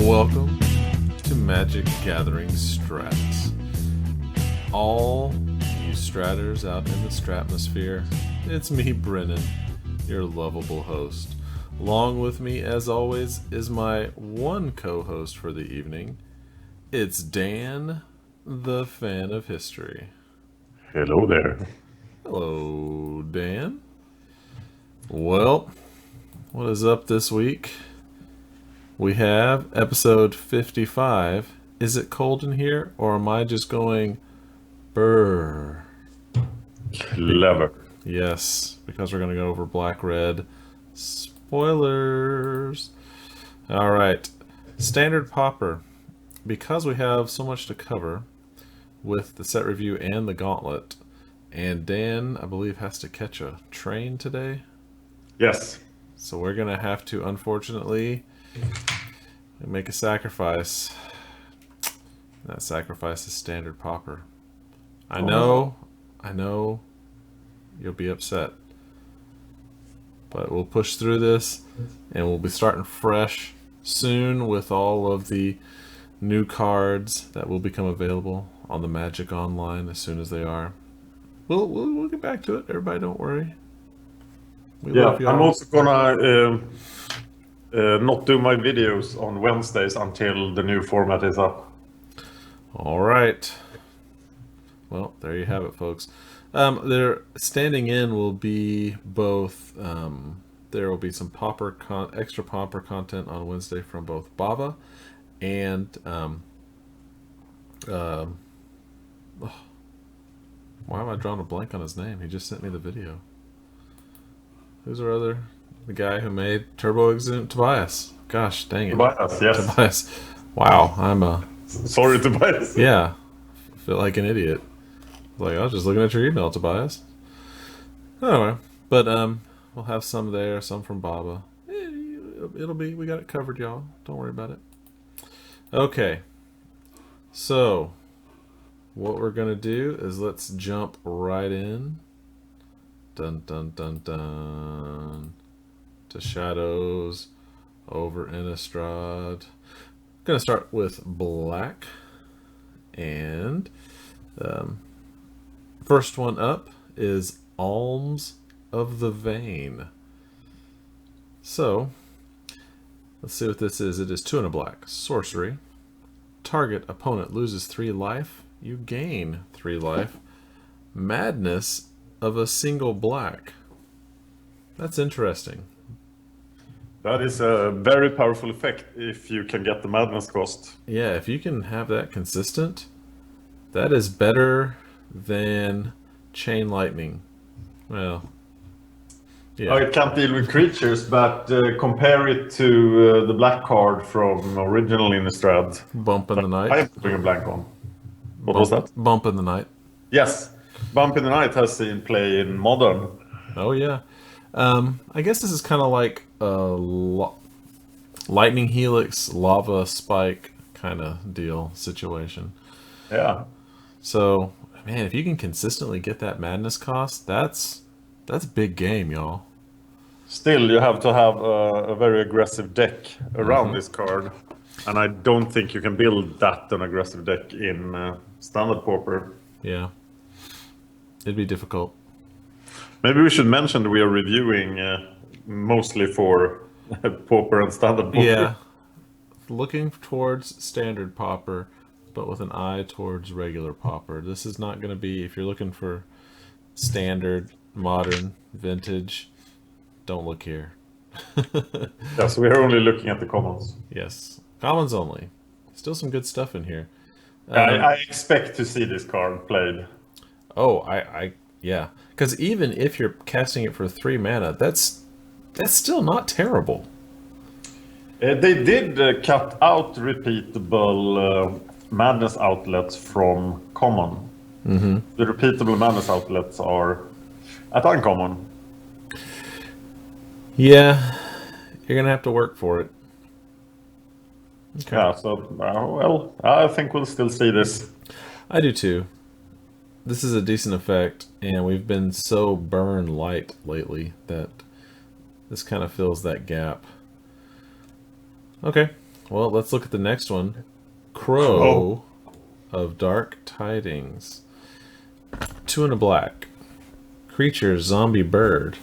Welcome to MagicGatheringStrat. All you Stratters out in the Stratmosphere, it's me, Brennan, your lovable host. Along with me, as always, is my one co-host for the evening. It's Dan, the fan of history. Hello there. Hello, Dan. Well, what is up this week? We have episode 55. Is it cold in here, or am I just going brr? Clever. Yes, because we're going to go over Black Red. Spoilers. All right. Standard Pauper. Because we have so much to cover with the set review and the gauntlet, and Dan, I believe, has to catch a train today. Yes. So we're going to have to, unfortunately, make a sacrifice. That sacrifice is Standard Pauper. I know you'll be upset, but we'll push through this, and we'll be starting fresh soon with all of the new cards that will become available on the Magic Online as soon as they are. We'll get back to it. Everybody, don't worry. We love you all. I'm also gonna not do my videos on Wednesdays until the new format is up. All right. Well, there you have it, folks. Their standing in will be both. There will be some extra Pauper content on Wednesday from both Bava and why am I drawing a blank on his name? He just sent me the video. Who's our other? The guy who made Turbo Exhumed? Tobias. Gosh, dang it. Tobias, yes. Tobias. Wow, Sorry, Tobias. Yeah, I feel like an idiot. Like, I was just looking at your email, Tobias. Anyway, but we'll have some there, some from Baba. We got it covered, y'all. Don't worry about it. Okay, so what we're gonna do is let's jump right in. Dun dun dun dun. To Shadows Over Innistrad. I'm gonna start with black, and first one up is Alms of the Vein. So let's see what this is. It is 2 and a black. Sorcery. Target opponent loses 3 life. You gain 3 life. Madness of a single black. That's interesting. That is a very powerful effect if you can get the madness cost. Yeah, if you can have that consistent, that is better than Chain Lightning. Well, yeah. It can't deal with creatures, but compare it to the black card from original Innistrad. Bump in the Night. I'm putting a blank on. What was that? Bump in the Night. Yes. Bump in the Night has seen play in Modern. Oh, yeah. I guess this is kind of like a Lightning Helix, Lava Spike kind of deal situation. Yeah. So, man, if you can consistently get that madness cost, that's big game, y'all. Still, you have to have a very aggressive deck around this card. And I don't think you can build that an aggressive deck in Standard Pauper. Yeah. It'd be difficult. Maybe we should mention that we are reviewing mostly for Pauper and Standard Pauper. Yeah. Looking towards Standard Pauper, but with an eye towards regular Pauper. This is not going to be, if you're looking for Standard, Modern, Vintage, don't look here. Yes, we are only looking at the commons. Yes. Commons only. Still some good stuff in here. I expect to see this card played. Oh, yeah. Because even if you're casting it for 3 mana, that's still not terrible. They did cut out repeatable madness outlets from common. Mm-hmm. The repeatable madness outlets are At uncommon. Yeah, you're gonna have to work for it. Okay. Yeah, so, well, I think we'll still see this. I do too. This is a decent effect, and we've been so burn light lately that this kind of fills that gap. Okay, well, let's look at the next one. Crow of Dark Tidings. 2 and a black. Creature, zombie bird.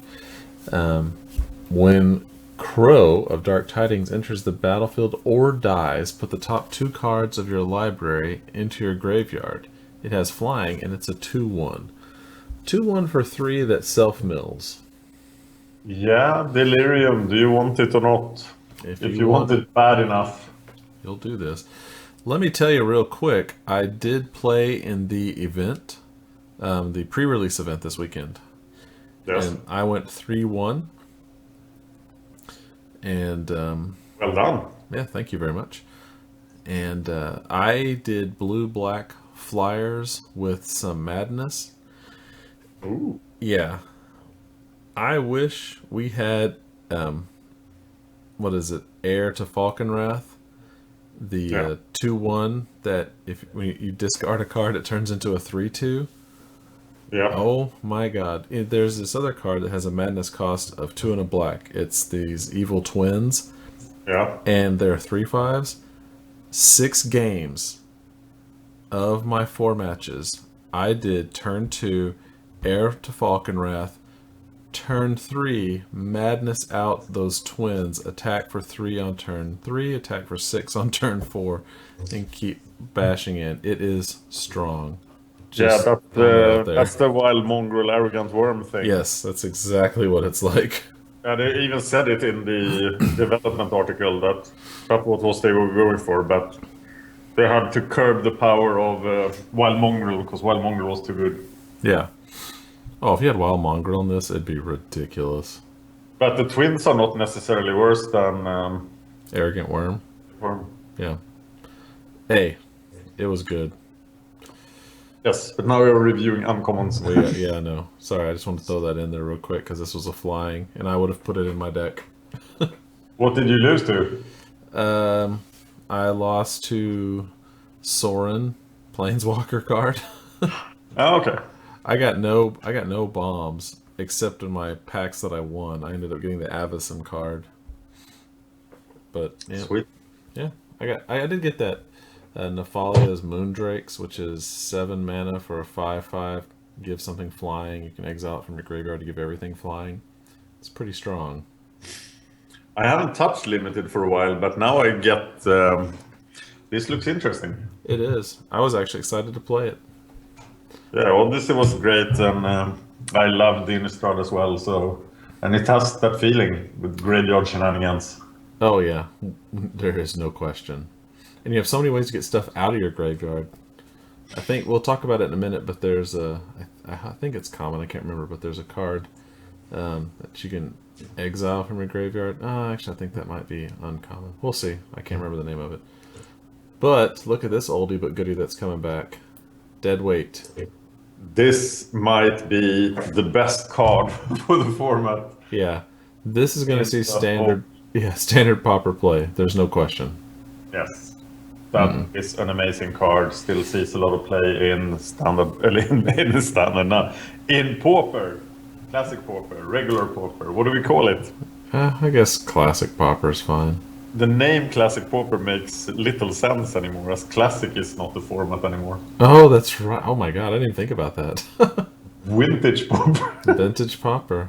When Crow of Dark Tidings enters the battlefield or dies, put the top 2 cards of your library into your graveyard. It has flying, and it's a 2/1. 2/1 for 3 that self-mills. Yeah, Delirium, do you want it or not? If you want it bad enough. You'll do this. Let me tell you real quick, I did play in the event, the pre-release event this weekend. Yes. And I went 3-1. And Well done. yeah, thank you very much. And I did blue-black flyers with some madness. Ooh. Yeah. I wish we had, what is it, Heir to Falconwrath? The 2/1 that when you discard a card, it turns into a 3/2. Yeah. Oh my god. There's this other card that has a madness cost of 2 and a black. It's these evil twins. Yeah. And they're 3/5s. 6 games of my 4 matches, I did turn 2, Heir to Falconwrath, turn 3, madness out those twins, attack for 3 on turn 3, attack for 6 on turn 4, and keep bashing in. It is strong. Just that's the wild mongrel arrogant worm thing. Yes, that's exactly what it's like. And they even said it in the development article that what was they were going for, but they had to curb the power of wild mongrel because wild mongrel was too good. Yeah. Oh, if you had Wild Mongrel in this, it'd be ridiculous. But the twins are not necessarily worse than Arrogant Worm. Worm. Yeah. Hey, it was good. Yes, but now we're reviewing uncommons. Yeah, no. Sorry, I just wanted to throw that in there real quick because this was a flying, and I would have put it in my deck. What did you lose to? I lost to Sorin, Planeswalker card. Oh, okay. I got no bombs except in my packs that I won. I ended up getting the Avacyn card. But yeah. Sweet. Yeah, I did get that Nephalia's Moondrakes, which is 7 mana for a 5/5. Give something flying. You can exile it from your graveyard to give everything flying. It's pretty strong. I haven't touched limited for a while, but now I get this looks interesting. It is. I was actually excited to play it. Yeah, Odyssey was great, and I loved Innistrad as well. So, and it has that feeling with graveyard shenanigans. Oh yeah, there is no question. And you have so many ways to get stuff out of your graveyard. I think we'll talk about it in a minute, but there's I think it's common, I can't remember, but there's a card that you can exile from your graveyard. Actually, I think that might be uncommon. We'll see. I can't remember the name of it. But look at this oldie but goodie that's coming back. Deadweight. This might be the best card for the format. Yeah, this is going to see standard Pauper play. There's no question. Yes, that is an amazing card. Still sees a lot of play in standard, in standard now. In Pauper, classic Pauper, regular Pauper. What do we call it? I guess classic Pauper is fine. The name Classic Pauper makes little sense anymore, as Classic is not the format anymore. Oh, that's right. Oh my god, I didn't even think about that. Vintage Pauper. Vintage Pauper.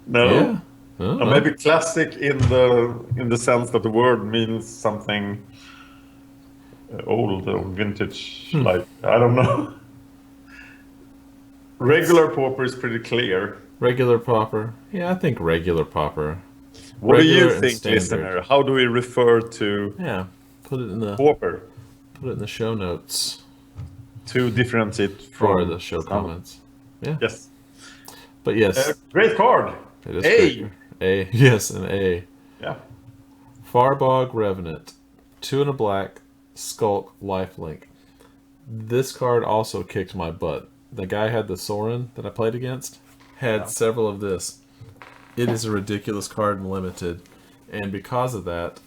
No. Yeah. Or maybe Classic in the sense that the word means something old or vintage. Like, I don't know. Regular Pauper is pretty clear. Regular Pauper. Yeah, I think regular Pauper. What Regular do you think, listener? How do we refer to put it in the Pauper? Put it in the show notes. To differentiate from the show comments. Yeah. Yes. But yes. Great card. It is great. A. Yes, an A. Yeah. Farbog Revenant. 2 and a black. Skulk Lifelink. This card also kicked my butt. The guy had the Sorin that I played against. had several of this. It is a ridiculous card in limited, and because of that,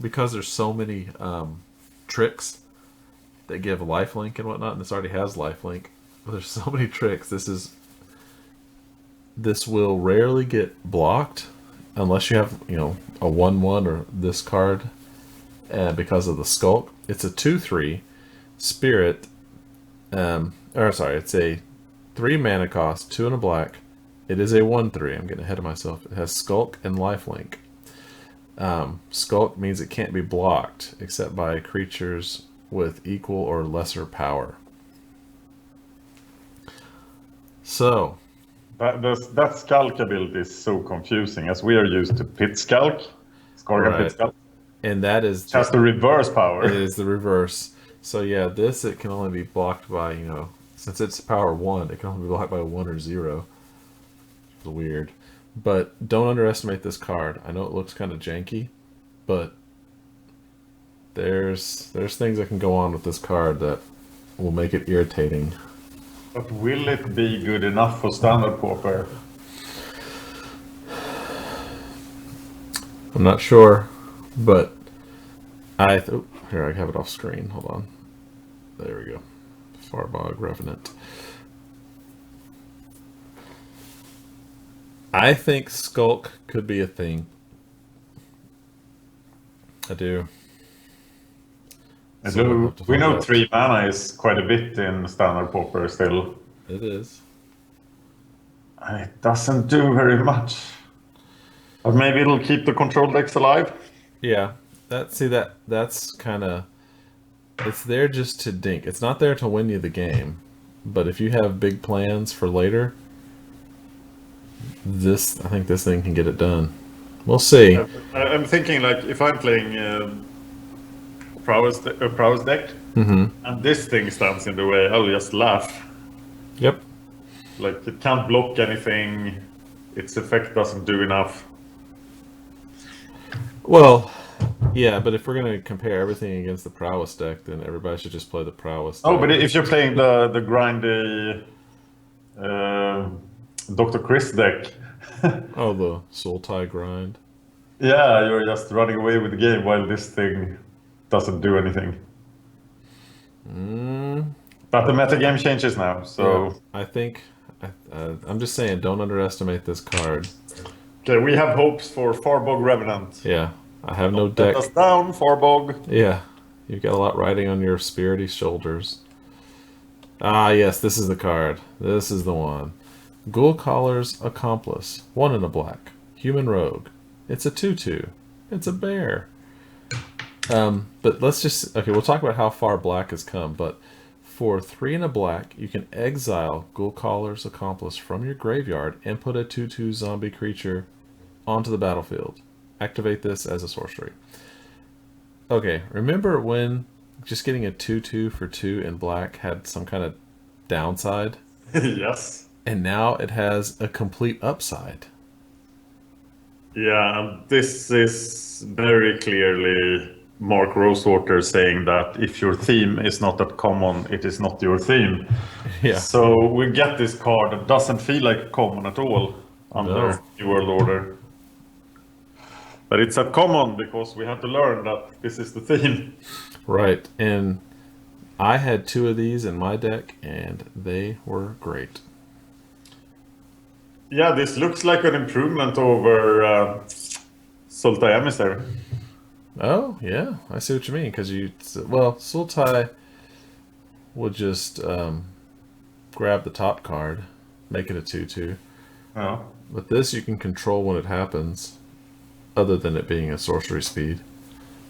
because there's so many tricks that give lifelink and whatnot, and this already has lifelink. There's so many tricks. This will rarely get blocked unless you have a 1/1 or this card because of the Skulk. It's a 2/3 spirit. It's a 3 mana cost, 2 and a black. It is a 1/3. I'm getting ahead of myself. It has Skulk and lifelink. Skulk means it can't be blocked except by creatures with equal or lesser power. So that Skulk ability is so confusing, as we are used to Pit Skulk, Skorgan Pit Skulk, and that is just the reverse power. It is the reverse. So yeah, it can only be blocked by since it's power 1, it can only be blocked by 1 or 0. It's weird, but don't underestimate this card. I know it looks kind of janky, but there's things that can go on with this card that will make it irritating. But will it be good enough for standard Pauper? I'm not sure, but here I have it off screen. Hold on. There we go. Farbog Revenant. I think Skulk could be a thing. I do. We know 3 mana is quite a bit in standard Pauper still. It is. It doesn't do very much. Or maybe it'll keep the control decks alive. Yeah. That's kind of... It's there just to dink. It's not there to win you the game. But if you have big plans for later, I think this thing can get it done. We'll see. I'm thinking, like, if I'm playing prowess deck, and this thing stands in the way, I'll just laugh. Yep. Like, it can't block anything. Its effect doesn't do enough. Well, yeah, but if we're going to compare everything against the prowess deck, then everybody should just play the prowess deck. Oh, but if you're playing the grindy Dr. Chris deck... Oh, the Sultai grind. Yeah, you're just running away with the game while this thing doesn't do anything. But the metagame changes now, so... Yeah, I think... I'm just saying, don't underestimate this card. Okay, we have hopes for Farbog Revenant. Yeah, I have no deck. Let us down, Farbog. Yeah, you've got a lot riding on your spirity shoulders. Ah, yes, this is the card. This is the one. Ghoul Caller's Accomplice. 1 and a black. Human Rogue. It's a 2/2. It's a bear. But let's just... Okay, we'll talk about how far black has come, but for 3 and a black, you can exile Ghoul Caller's Accomplice from your graveyard and put a 2/2 zombie creature onto the battlefield. Activate this as a sorcery. Okay, remember when just getting a 2/2 for 2 in black had some kind of downside? Yes. And now it has a complete upside. Yeah, and this is very clearly Mark Rosewater saying that if your theme is not that common, it is not your theme. Yeah. So we get this card that doesn't feel like common at all under New World Order. But it's a common because we have to learn that this is the theme. Right, and I had 2 of these in my deck, and they were great. Yeah, this looks like an improvement over Sultai Emissary. Oh, yeah, I see what you mean, because Sultai would just grab the top card, make it a 2/2. Oh. But this you can control when it happens, other than it being a sorcery speed.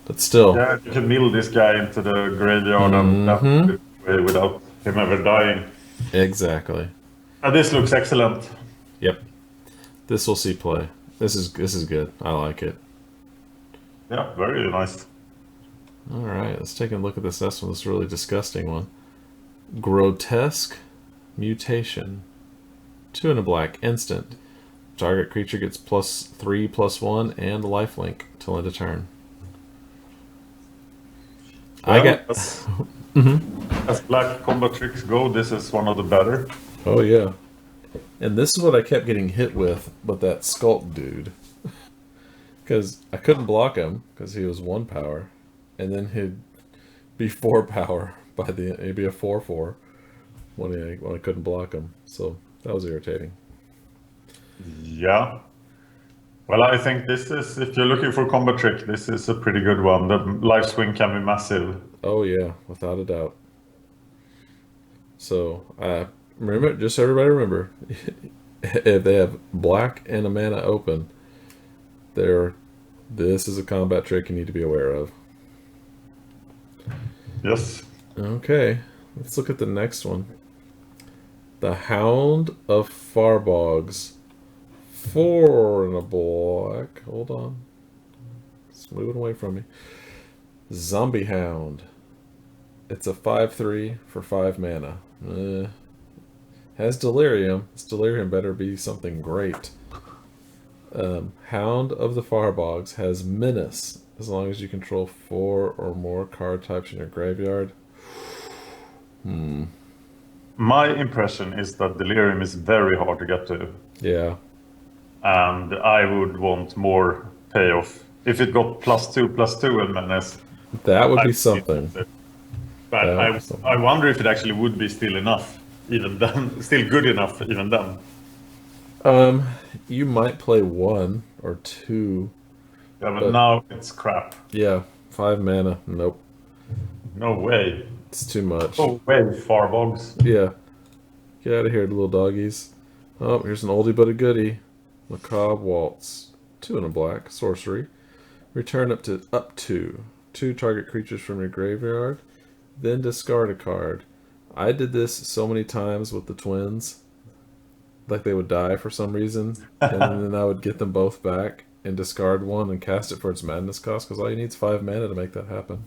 But still. Yeah, you can mill this guy into the graveyard and that way without him ever dying. Exactly. This looks excellent. Yep. This will see play. This is good. I like it. Yeah, very nice. Alright, let's take a look at this next one. This is a really disgusting one. Grotesque Mutation. 2 and a black, instant. Target creature gets +3/+1 and lifelink till end of turn. Well, as black combat tricks go, this is one of the better. Oh yeah. And this is what I kept getting hit with that Sculpt dude. Because I couldn't block him because he was 1 power. And then he'd be 4 power by the end. He'd be a 4/4 when I couldn't block him. So that was irritating. Yeah. Well, I think this is, if you're looking for a combo trick, this is a pretty good one. The life swing can be massive. Oh yeah, without a doubt. So remember, just so everybody remember, if they have black and a mana open, this is a combat trick you need to be aware of. Yes. Okay, let's look at the next one. The Hound of Farbogs. 4 and a black. Hold on. It's moving away from me. Zombie Hound. It's a 5/3 for 5 mana. Has Delirium. This Delirium better be something great. Hound of the Farbogs has Menace as long as you control 4 or more card types in your graveyard. My impression is that Delirium is very hard to get to. Yeah. And I would want more payoff. If it got +2/+2 and Menace, that would be something. But I wonder if it actually would be still enough, even then, still good enough, even then. You might play 1 or 2. Yeah, but now it's crap. Yeah, 5 mana. Nope. No way. It's too much. No way, Farbogs. Yeah. Get out of here, little doggies. Oh, here's an oldie but a goodie. Macabre Waltz. 2 and a black. Sorcery. Return up to 2 target creatures from your graveyard. Then discard a card. I did this so many times with the twins. Like they would die for some reason. And then I would get them both back and discard 1 and cast it for its madness cost. Because all you need is 5 mana to make that happen.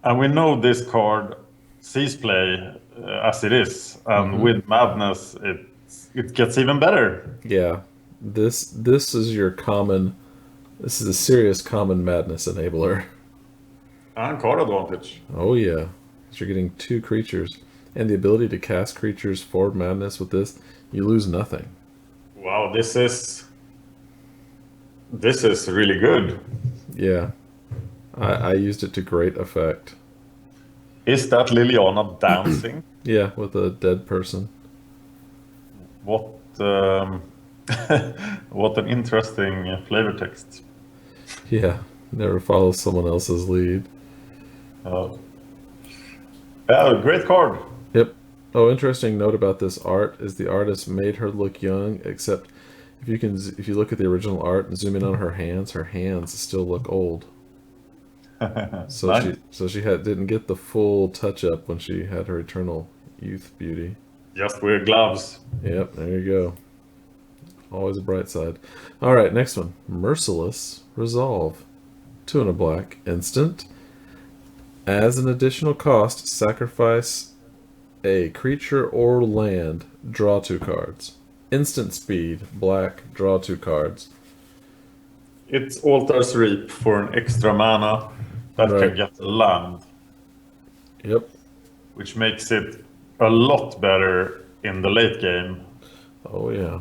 And we know this card sees play as it is. And with madness, it gets even better. Yeah. This is your common. This is a serious common madness enabler. And card advantage. Oh yeah, you're getting 2 creatures, and the ability to cast creatures for madness with this, you lose nothing. Wow, this is really good. Yeah, I used it to great effect. Is that Liliana dancing? Yeah, with a dead person. What what an interesting flavor text. Yeah, never follow someone else's lead. Yeah, great card. Yep. Oh, interesting note about this art is the artist made her look young, except if you look at the original art and zoom in on her hands still look old. So Nice. she didn't get the full touch up when she had her eternal youth beauty. Just wear gloves. Yep, there you go. Always a bright side. All right, next one. Merciless Resolve. 2 and a black. Instant. As an additional cost, sacrifice a creature or land. Draw 2 cards. Instant speed. Black. Draw 2 cards. It's Altar's Reap for an extra mana that Right. can get a land, Yep. which makes it a lot better in the late game. Oh, yeah.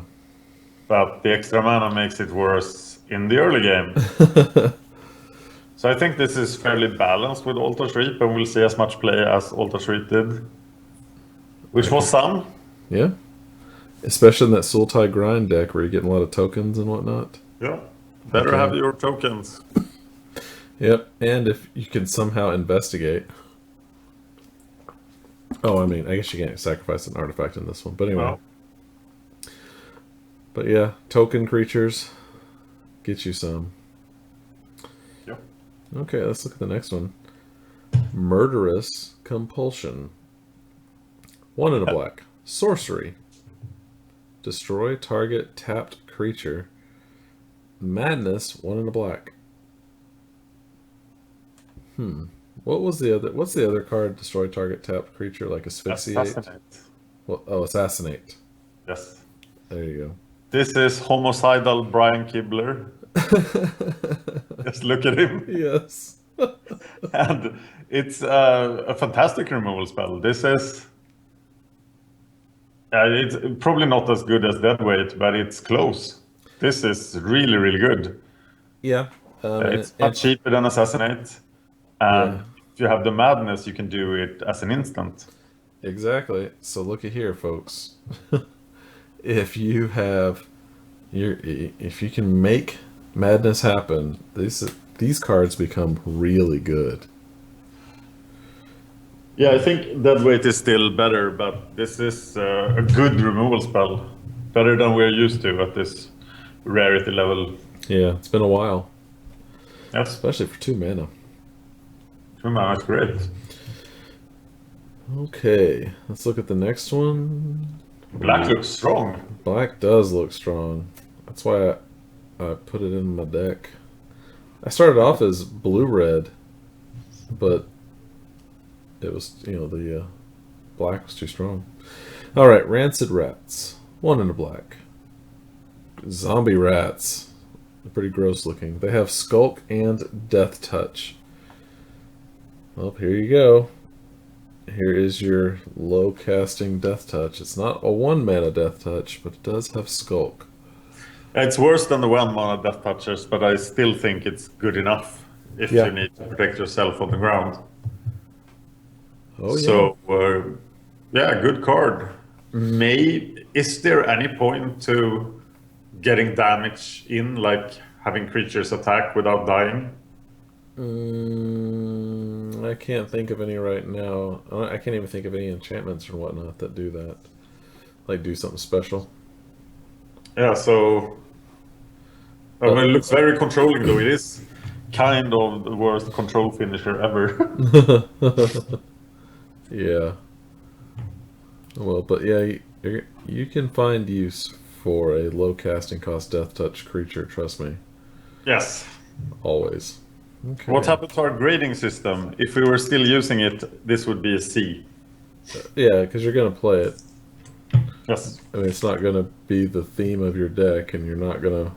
But the extra mana makes it worse in the early game. So I think this is fairly balanced with Altar's Reap, and we'll see as much play as Altar's Reap did. Which was some. Yeah. Especially in that Sultai grind deck where you're getting a lot of tokens and whatnot. Yeah. Better Okay. have your tokens. Yep, and if you can somehow investigate. Oh, I mean, I guess you can't sacrifice an artifact in this one, but anyway. Well, But yeah, token creatures get you some. Yep. Okay, let's look at the next one. Murderous Compulsion. 1 and a black. Sorcery. Destroy target tapped creature. Madness. 1 and a black. What's the other card? Destroy target tapped creature, like Asphyxiate? Assassinate. Assassinate. Yes. There you This is homicidal Brian Kibler. go. Just look at him. Yes. And it's a fantastic removal spell. This is It's probably not as good as Deadweight, but it's close. This is really, really good. Yeah. It's much cheaper than Assassinate. Yeah. And if you have the madness, you can do it as an instant. Exactly. So look at here, folks. If you have if you can make madness happen, these cards become really good. Yeah, I think Deadweight is still better, but this is a good removal spell. Better than we're used to at this rarity level. Yeah, it's been a while, Yes, especially for 2 mana. 2 mana is great. Okay, let's look at the next one. Black looks strong. Black does look strong. That's why I put it in my deck. I started off as blue-red, but it was, the black was too strong. All right, Rancid Rats. 1 in a black. Zombie rats. They're pretty gross looking. They have Skulk and Death Touch. Well, here you go. Here is your low casting Death Touch. It's not a 1 mana Death Touch, but it does have Skulk. It's worse than the 1 mana Death Touchers, but I still think it's good enough if you need to protect yourself on the ground. Oh, yeah. So, yeah, good card. Is there any point to getting damage in, like having creatures attack without dying? I can't think of any right now. I can't even think of any enchantments or whatnot that do that. Like, do something special. Yeah, so... I mean, it looks very controlling, though. It is kind of the worst control finisher ever. Yeah. Well, but yeah, you can find use for a low casting cost Death Touch creature, trust me. Yes. Always. Okay. What happened to our grading system? If we were still using it, this would be a C. Yeah, because you're going to play it. Yes. I mean, it's not going to be the theme of your deck, and you're not going to...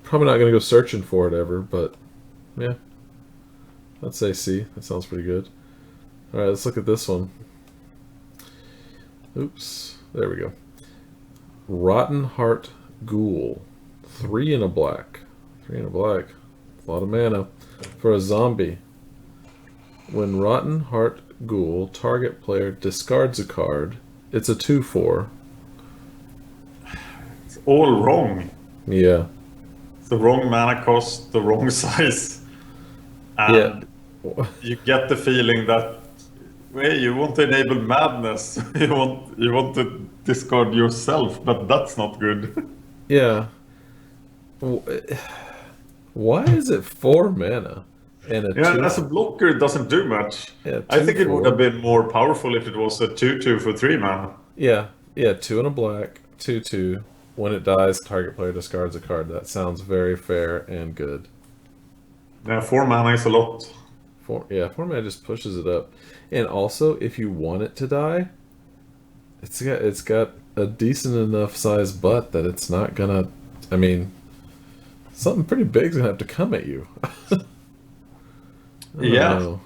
Probably not going to go searching for it ever, but yeah. I'd say C. That sounds pretty good. Alright, let's look at this one. Oops. There we go. Rottenheart Ghoul. 3 in a black. 3 in a black. A lot of mana. For a zombie. When Rottenheart Ghoul, target player discards a card, it's a 2/4. It's all wrong. Yeah. It's the wrong mana cost, the wrong size. And you get the feeling that you want to enable madness. you want to discard yourself, but that's not good. Yeah. Why is it 4 mana? And as a blocker, it doesn't do much. Yeah, I think it would have been more powerful if it was a 2/2 for 3 mana. Yeah, 2 in a black, 2/2. When it dies, target player discards a card. That sounds very fair and good. Yeah, 4 mana is a lot. 4 mana just pushes it up. And also, if you want it to die, it's got a decent enough size butt that it's not gonna... I mean, something pretty big's gonna have to come at you. Yeah. Know.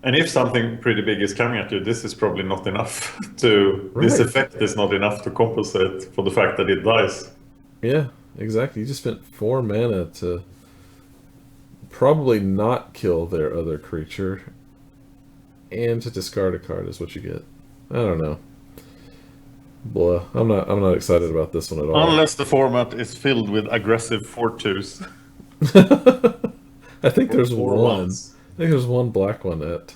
And if something pretty big is coming at you, this is probably not enough to... Right. This effect is not enough to compensate for the fact that it dies. Yeah, exactly. You just spent 4 mana to probably not kill their other creature, and to discard a card is what you get. I don't know. Blah. I'm not excited about this one at all. Unless the format is filled with aggressive 4/2s. I think there's one. Ones. I think there's one black one at.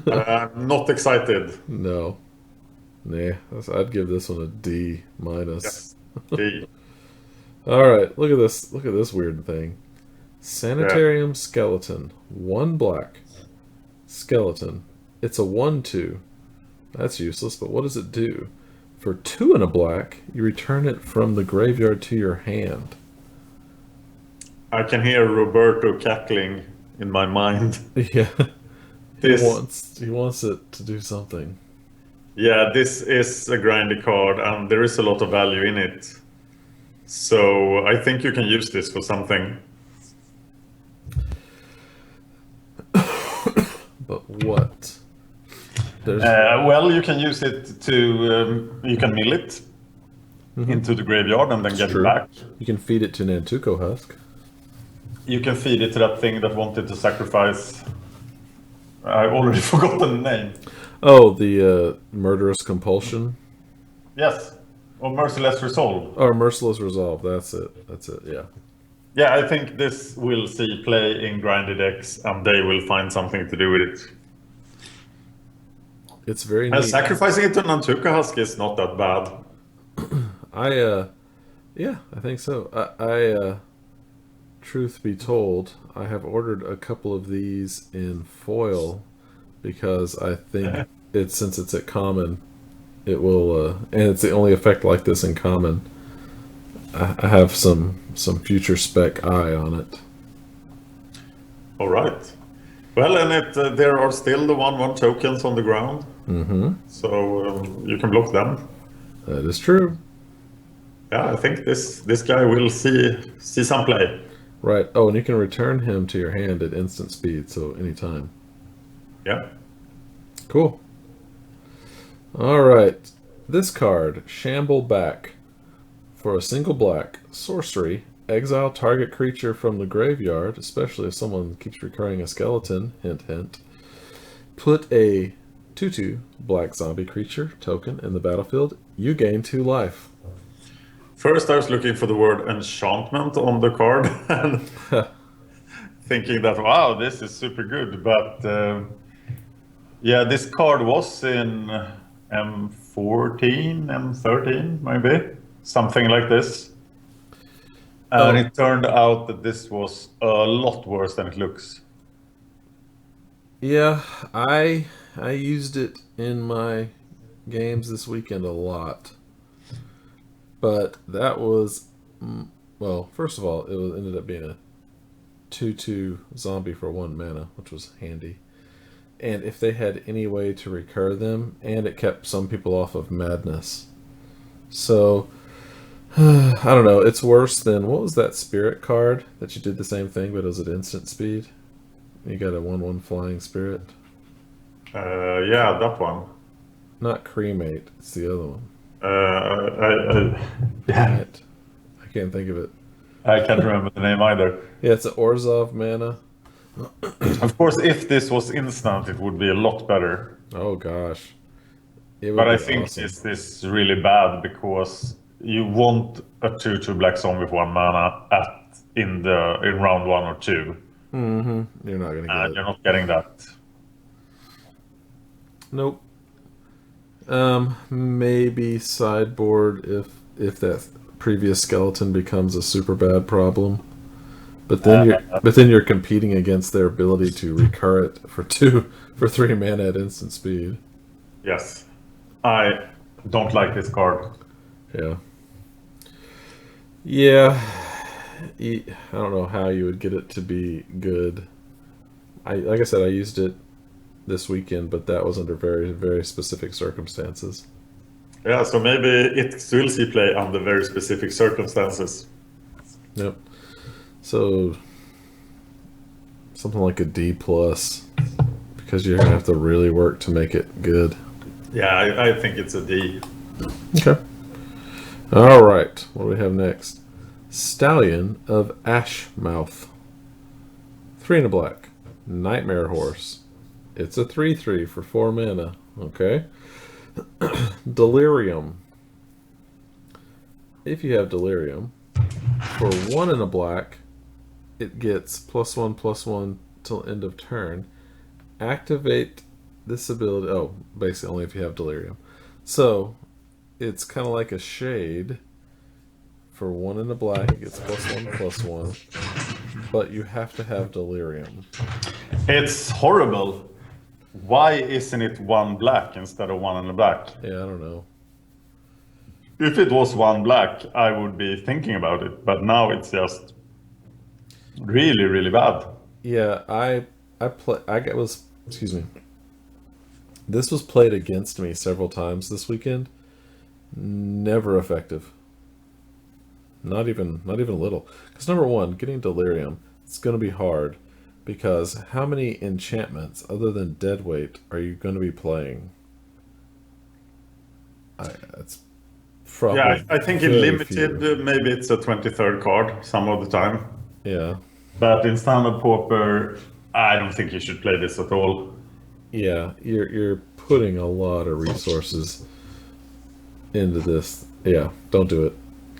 Yeah. I'm not excited. No. Nah. I'd give this one a D minus. Yes. D. All right. Look at this. Look at this weird thing. Sanitarium Skeleton. 1 black. Skeleton. It's a 1/2. That's useless, but what does it do? For 2 in a black, you return it from the graveyard to your hand. I can hear Roberto cackling in my mind. Yeah. He wants it to do something. Yeah, this is a grindy card, and there is a lot of value in it. So I think you can use this for something. But what? Well, you can use it to you can mill it into the graveyard and then get it back. You can feed it to Nantuko Husk. You can feed it to that thing that wanted to sacrifice. I already forgotten the name. Oh, the Murderous Compulsion? Yes. Or Merciless Resolve. Or Merciless Resolve, that's it. Yeah. Yeah, I think this will see play in grindy decks, and they will find something to do with it. It's very neat. And sacrificing it to Nantuko Husk is not that bad. Yeah, I think so. Truth be told, I have ordered a couple of these in foil because I think since it's at common, it will, and it's the only effect like this in common. I have some future spec eye on it. All right. Well, and there are still the 1/1 tokens on the ground, so you can block them. That is true. Yeah, I think this guy will see some play. Right. Oh, and you can return him to your hand at instant speed, so anytime. Yeah. Cool. All right. This card, Shamble Back. For a single black, sorcery, exile target creature from the graveyard, especially if someone keeps recurring a skeleton, hint hint. Put a 2/2 black zombie creature token in the battlefield. You gain 2 life. First, I was looking for the word enchantment on the card and thinking that, wow, this is super good. But yeah, this card was in M14, M13, maybe. Something like this. And it turned out that this was a lot worse than it looks. Yeah, I used it in my games this weekend a lot. But that was, well, first of all, it ended up being a 2/2 zombie for 1 mana, which was handy. And if they had any way to recur them, and it kept some people off of madness. So, I don't know, it's worse than, what was that spirit card that you did the same thing, but it was at instant speed? You got a 1/1 flying spirit? Yeah, that one. Not cremate, it's the other one. Yeah. I can't think of it. I can't remember the name either. Yeah, it's an Orzhov mana. Of course, if this was instant, it would be a lot better. Oh gosh. But I think awesome. This is really bad because you want a 2/2 black zombie for 1 mana in round 1 or 2. You're not gonna get it. You're not getting that. Nope. Maybe sideboard if that previous skeleton becomes a super bad problem. But then you're competing against their ability to recur it for 3 mana at instant speed. Yes. I don't like this card. Yeah. Yeah. I don't know how you would get it to be good. Like I said, I used it this weekend, but that was under very, very specific circumstances. Yeah, so maybe it will see play under very specific circumstances. Yep. So something like a D+, because you're gonna have to really work to make it good. Yeah, I think it's a D. Okay. All right. What do we have next? Stallion of Ashmouth. 3 and a black. Nightmare Horse. It's a 3/3 for 4 mana. Okay. Delirium. If you have Delirium, for 1 and a black, it gets +1/+1 till end of turn. Activate this ability. Oh, basically only if you have Delirium. So it's kind of like a shade. For 1 and a black, it gets +1/+1. But you have to have Delirium. It's horrible. Why isn't it 1 black instead of 1 and a black? Yeah, I don't know. If it was 1 black, I would be thinking about it. But now it's just really, really bad. Yeah, excuse me. This was played against me several times this weekend. Never effective. Not even a little. Because number one, getting Delirium, it's going to be hard. Because how many enchantments other than Deadweight are you going to be playing? That's probably Yeah, I think in very limited, few. maybe it's a 23rd card some of the time. Yeah. But in standard Pauper, I don't think you should play this at all. Yeah, you're putting a lot of resources into this. Yeah, don't do it.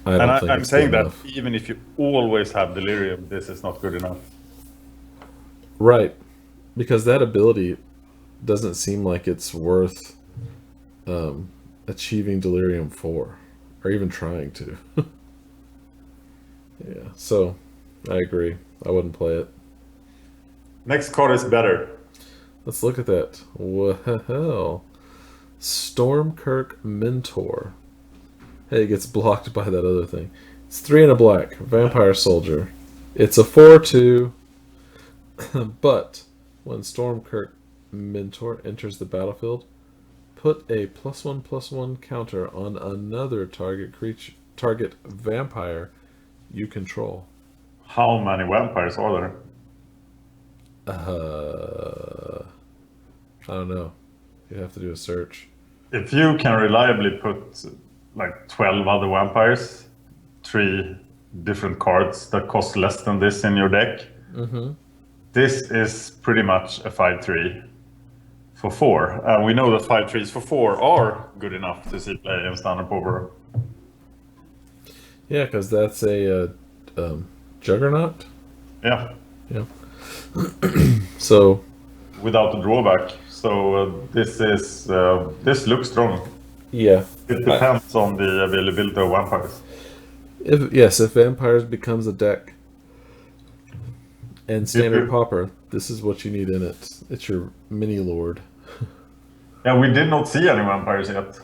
I And don't think I'm it's good saying that enough. even if you always have Delirium, this is not good enough. Right, because that ability doesn't seem like it's worth achieving Delirium for, or even trying to. Yeah, so I agree. I wouldn't play it. Next card is better. Let's look at that. Well, Stormkirk Mentor. Hey, it gets blocked by that other thing. It's 3 and a black. Vampire Soldier. It's a 4/2. But when Stormkirk Mentor enters the battlefield, put a +1/+1 counter on another target vampire you control. How many vampires are there? I don't know. You'd have to do a search. If you can reliably put like 12 other vampires, 3 different cards that cost less than this in your deck, this is pretty much a 5/3 for 4. And we know that 5/3s for 4 are good enough to see play in standard Pauper. Yeah, because that's a Juggernaut. Yeah, Yeah. So without the drawback. So this looks strong. yeah, It depends on the availability of vampires. if Vampires becomes a deck and standard you- Pauper, this is what you need in it. It's your mini lord. Yeah, we did not see any vampires yet,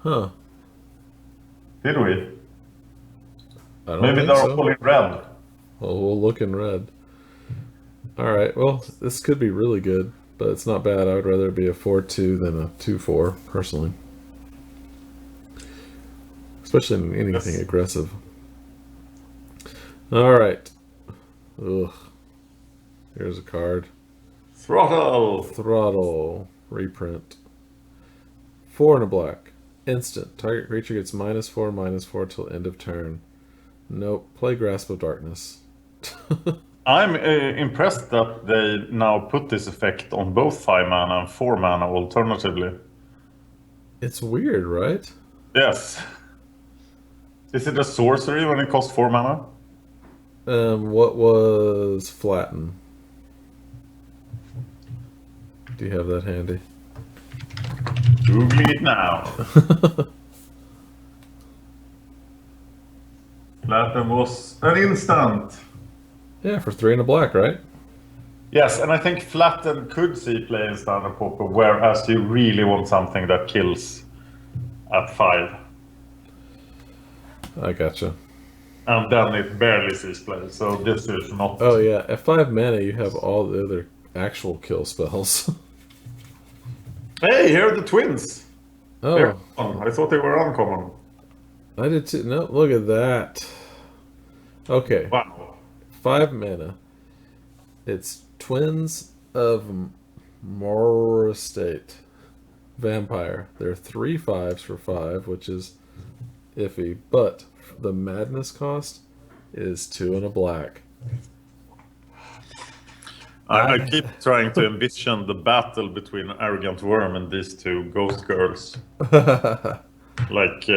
Huh. did we? I don't Maybe think they're so. all in red. Well, we'll look in red. Alright, well, this could be really good, but it's not bad. I would rather it be a 4/2 than a 2/4, personally. Especially in anything Yes. aggressive. Alright. Ugh. Here's a card. Throttle. Throttle. Reprint. 4 and a black. Instant. Target creature gets -4/-4 till end of turn. Nope. Play Grasp of Darkness. I'm impressed that they now put this effect on both 5 mana and 4 mana alternatively. It's weird, right? Yes. Is it a sorcery when it costs 4 mana? What was Flatten? Do you have that handy? Googling it now. Flatten was an instant. Yeah, for 3 and a black, right? Yes, and I think Flatten could see play in standard Pauper, whereas you really want something that kills at 5. I gotcha. And then it barely sees play, so this is not... Oh yeah, at 5 mana you have all the other actual kill spells. Hey, here are the twins! They're Oh, common. I thought they were uncommon. I did too. No, look at that. Okay, Wow. 5 mana. It's Twins of Maurer Estate. Vampire. They're 3 5s for 5, which is iffy, but the madness cost is 2 and a black. I keep trying to envision the battle between Arrogant Worm and these 2 ghost girls. Like,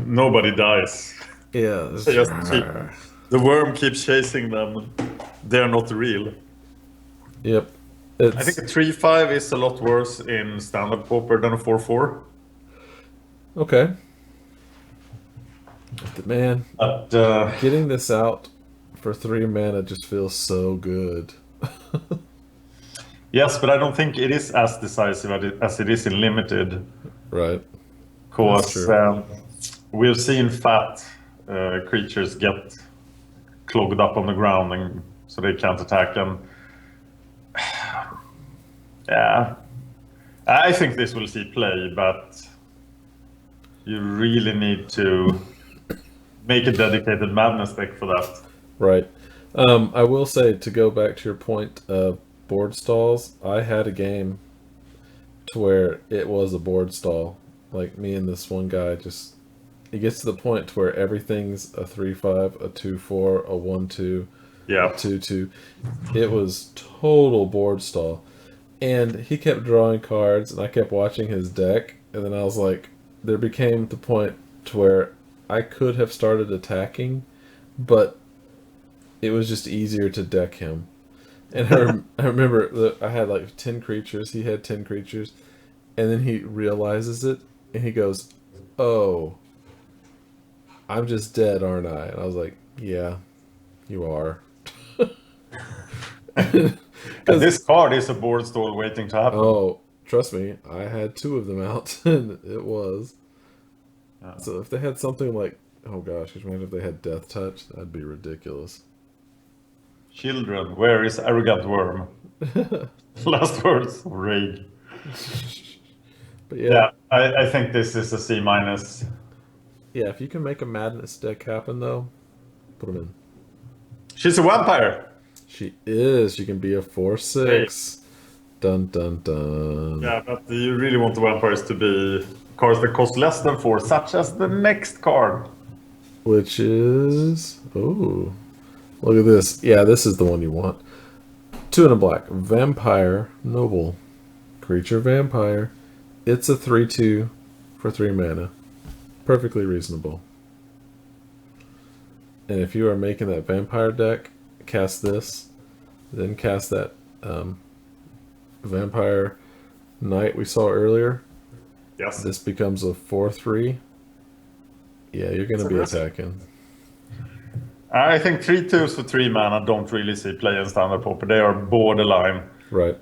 nobody dies. Yeah. They just the worm keeps chasing them. They're not real. Yep. I think a 3/5 is a lot worse in standard Pauper than a 4/4. Okay. But man, But getting this out for 3 mana just feels so good. yes, but I don't think it is as decisive as it is in limited. Right. Because true. we've seen fat creatures get clogged up on the ground, and so they can't attack. And yeah, I think this will see play, but you really need to make a dedicated madness deck for that. Right. I will say, to go back to your point of board stalls, I had a game to where it was a board stall, like me and this one guy just, it gets to the point to where everything's a 3/5, a 2/4, a 1/2, Yeah. a 2/2. It was total board stall. And he kept drawing cards, and I kept watching his deck, and then I was like, there became the point to where I could have started attacking, but it was just easier to deck him. And I remember that I had like 10 creatures, he had 10 creatures, and then he realizes it, and he goes, oh, I'm just dead, aren't I? And I was like, yeah, you are. This card is a board stall waiting to happen. Oh, trust me, I had 2 of them out, and it was. So if they had something like, oh gosh, could you imagine if they had Death Touch? That'd be ridiculous. Children, where is arrogant worm? Last words of rage. But Yeah, I think this is a C minus. Yeah, if you can make a Madness deck happen, though, put them in. She's a vampire. She is. She can be a 4/6. Dun dun dun. Yeah, but you really want the vampires to be cards that cost less than 4, such as the next card. Which is... Oh, look at this. Yeah, this is the one you want. 2 and a black. Vampire Noble. Creature Vampire. It's a 3/2 for 3 mana. Perfectly reasonable. And if you are making that vampire deck, cast this, then cast that vampire knight we saw earlier. Yes. This becomes a 4/3. Yeah, you're going to be attacking. I think 3/2s for 3 mana don't really see play in standard Pauper. They are borderline. Right.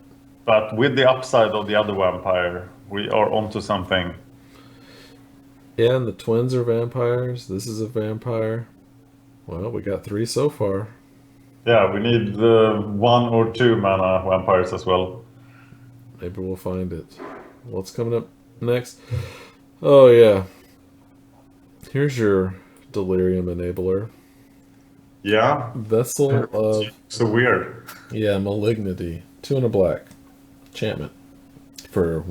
But with the upside of the other vampire, we are onto something. Yeah, and the twins are vampires. This is a vampire. Well, we got 3 so far. Yeah, we need 1 or 2 mana vampires as well. Maybe we'll find it. What's coming up next? Oh, yeah. Here's your Delirium Enabler. Yeah. Vessel of... So weird. Yeah, Malignity. 2 and a black. Enchantment. For...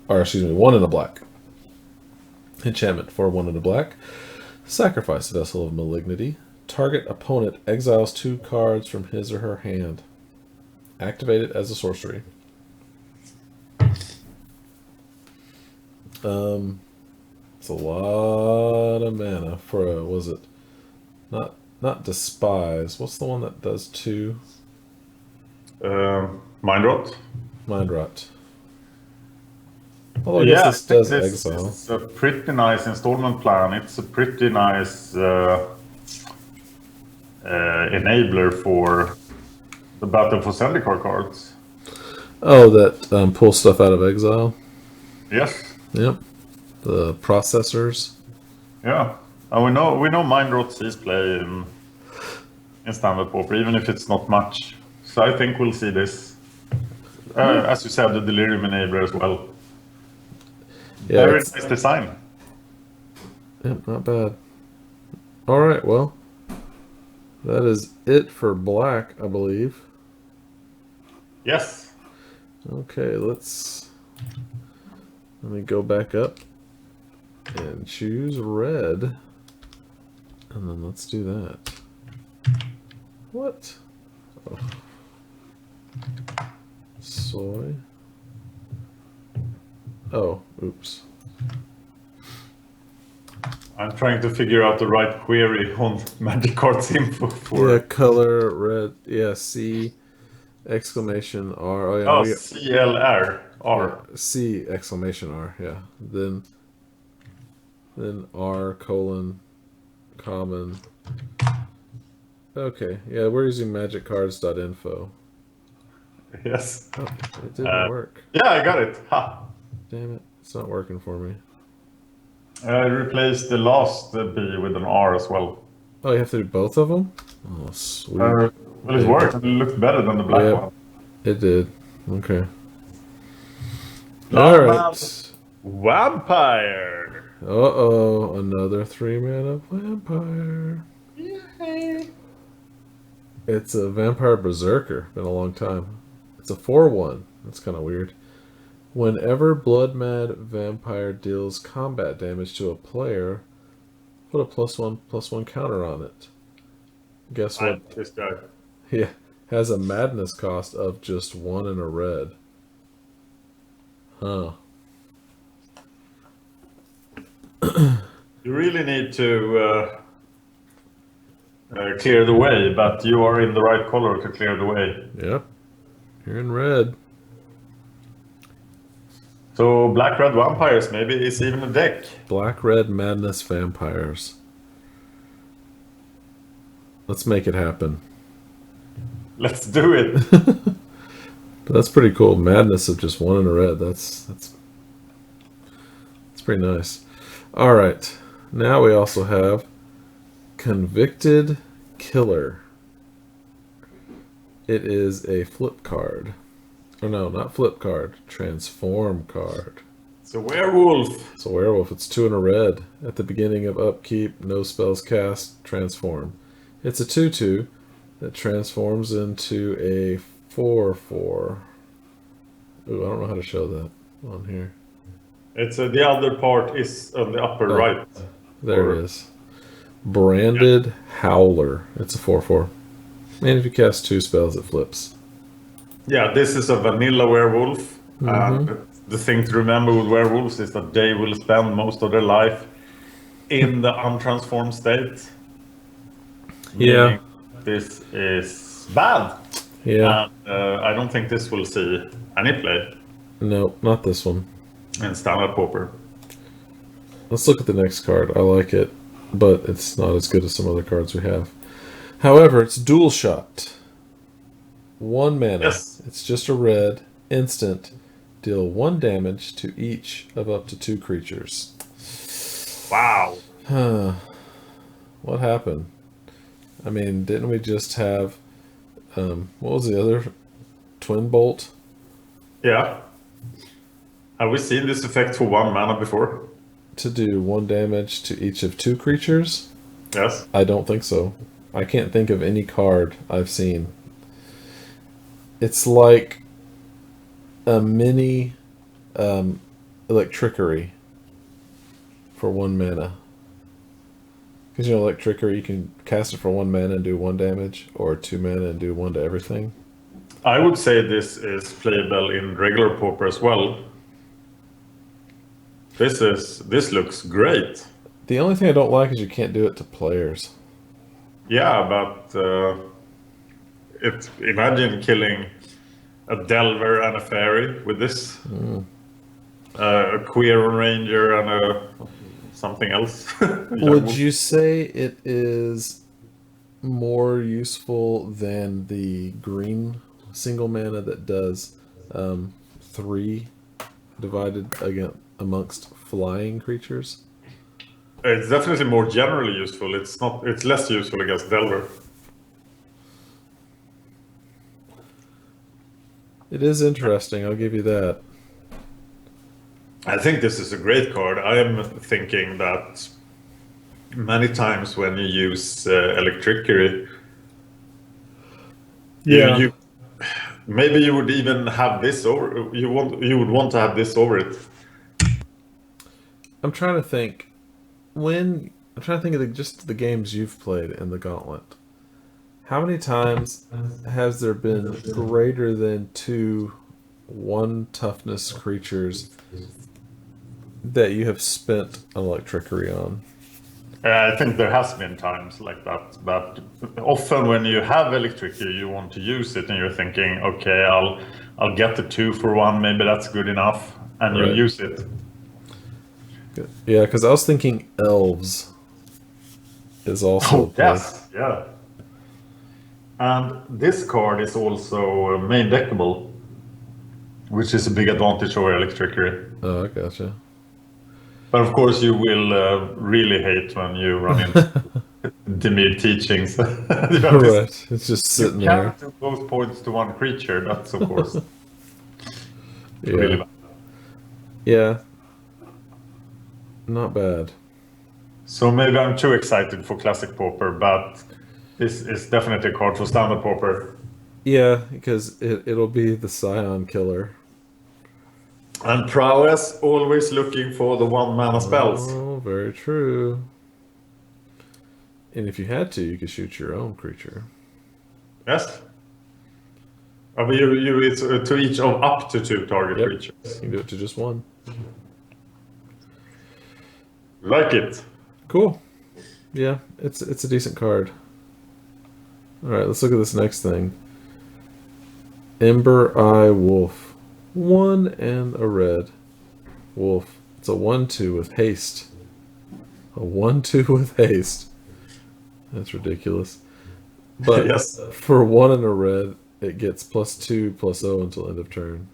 Or, excuse me, 1 and a black. Enchantment for 1 and a black. Sacrifice Vessel of Malignity. Target opponent exiles 2 cards from his or her hand. Activate it as a sorcery. It's a lot of mana for a, was it? Not Despise. What's the one that does 2? Mind Rot. Mind Rot. Although I guess this does exile. It's a pretty nice installment plan. It's a pretty nice enabler for the Battle for Zendikar cards. Oh, that pulls stuff out of exile? Yes. Yep. The processors. Yeah. And we know Mind Rot sees play in standard Pauper, even if it's not much. So I think we'll see this. As you said, the Delirium Enabler as well. Yeah, very nice design. Yep, not bad. Alright, well, that is it for black, I believe. Yes. Okay, let me go back up and choose red. And then let's do that. What? Oh. SOI. Oh, oops. I'm trying to figure out the right query on Magic Cards info for... Yeah, color, red, yeah, C, exclamation R. Oh, yeah. Oh, CLR. R. Yeah, C, exclamation R, yeah. Then R, colon, common. Okay, yeah, we're using magiccards.info. Yes. Oh, it didn't work. Yeah, I got it. Ha. Damn it, it's not working for me. I replaced the last B with an R as well. Oh, you have to do both of them? Oh, sweet. Well, it worked. It looked better than the black one. It did. Okay. Alright. Vampire. Uh-oh, another 3-mana vampire. Yay. It's a Vampire Berserker. Been a long time. It's a 4/1. That's kind of weird. Whenever Blood Mad Vampire deals combat damage to a player, put a +1/+1 counter on it. Guess what? This guy. Yeah, has a madness cost of just 1 and a red. Huh. You really need to clear the way, but you are in the right color to clear the way. Yep. You're in red. So black-red vampires maybe is even a deck. Black-red madness vampires. Let's make it happen. Let's do it. But that's pretty cool. Madness of just 1 and a red. That's pretty nice. All right. Now we also have Convicted Killer. It is a flip card. Oh no, not flip card. Transform card. It's a werewolf. It's a werewolf. It's 2 and a red. At the beginning of upkeep, no spells cast, transform. It's a 2/2 that transforms into a 4/4. Ooh, I don't know how to show that on here. It's the other part is on the upper right. There it is. Branded Howler. It's a 4/4. And if you cast 2 spells, it flips. Yeah, this is a vanilla werewolf. And the thing to remember with werewolves is that they will spend most of their life in the untransformed state. Yeah. Meaning this is bad. Yeah. And I don't think this will see any play No, not this one. in standard Pauper. Let's look at the next card. I like it, but it's not as good as some other cards we have. However, it's Dual Shot. 1 mana. Yes. It's just a red. Instant. Deal 1 damage to each of up to 2 creatures. Wow. What happened? I mean, didn't we just have... what was the other? Twin Bolt? Yeah. Have we seen this effect for 1 mana before? To do 1 damage to each of 2 creatures? Yes. I don't think so. I can't think of any card I've seen. It's like a mini Electrickery for 1 mana. Because you know, Electrickery, you can cast it for 1 mana and do 1 damage, or 2 mana and do 1 to everything. I would say this is playable in regular Pauper as well. This looks great. The only thing I don't like is you can't do it to players. Yeah, but imagine killing a Delver and a Fairy with this. A Queer Ranger and a something else. Would you say it is more useful than the green single mana that does 3 divided amongst flying creatures? It's definitely more generally useful. It's less useful against Delver. It is interesting, I'll give you that. I think this is a great card. I am thinking that many times when you use Electrickery, maybe you would even have this over. You would want to have this over it. I'm trying to think of just the games you've played in the Gauntlet. How many times has there been greater than 2 1 toughness creatures that you have spent Electrickery on? I think there has been times like that, but often when you have Electrickery, you want to use it, and you're thinking, okay, I'll get the 2 for 1, maybe that's good enough, and you use it. Good. Yeah, because I was thinking Elves is also. Yes, yeah. And this card is also main deckable, which is a big advantage over Electrickery. Oh, I gotcha. But of course, you will really hate when you run into Demir teachings. Right, it's just sitting you there. can't do both points to 1 creature. That's of course Yeah. really bad. Yeah. Not bad. So maybe I'm too excited for Classic Pauper, but this is definitely a card for Standard Pauper. Yeah, because it'll be the Scion killer. And prowess, always looking for the 1-mana spells. Oh, very true. And if you had to, you could shoot your own creature. Yes. I mean, it's to each of up to 2 target creatures. You can do it to just 1. Like it. Cool. Yeah, it's a decent card. All right, let's look at this next thing. Ember Eye Wolf. 1 and a red. Wolf. It's a 1/2 with haste. A 1/2 with haste. That's ridiculous. But yes. For 1 and a red, it gets +2/+0 until end of turn.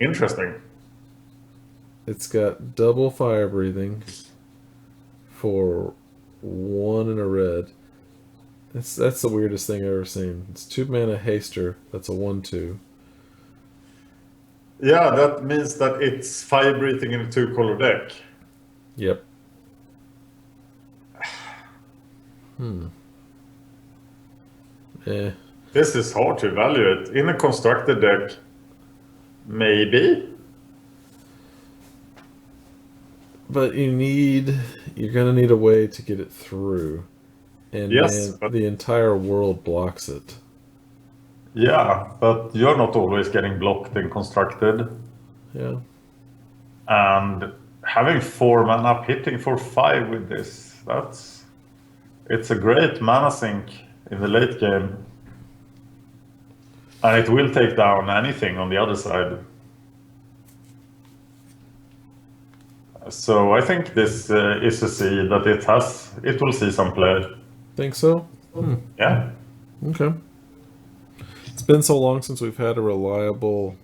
Interesting. It's got double fire breathing for 1 and a red. That's the weirdest thing I've ever seen. It's 2 mana haster. That's a 1/2. Yeah, that means that it's fire breathing in a 2-color deck. Yep. This is hard to evaluate. In a constructed deck, maybe. But you're gonna need a way to get it through. And yes, man, the entire world blocks it. Yeah, but you're not always getting blocked in constructed. Yeah. And having 4 mana hitting for 5 with this, it's a great mana sink in the late game. And it will take down anything on the other side. So I think this is a seed that it will see some play. Think so? Yeah. Okay. It's been so long since we've had a reliable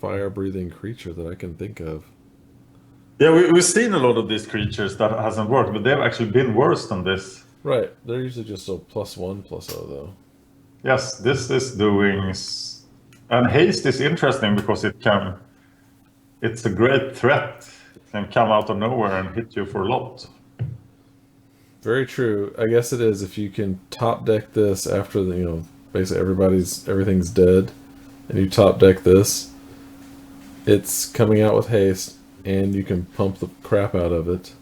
fire-breathing creature that I can think of. Yeah, we've seen a lot of these creatures that hasn't worked, but they've actually been worse than this. Right. They're usually just a +1/+0 though. Yes, this is doing... And haste is interesting because it's a great threat. It can come out of nowhere and hit you for a lot. Very true. I guess it is if you can top deck this after basically everything's dead, and you top deck this, it's coming out with haste, and you can pump the crap out of it.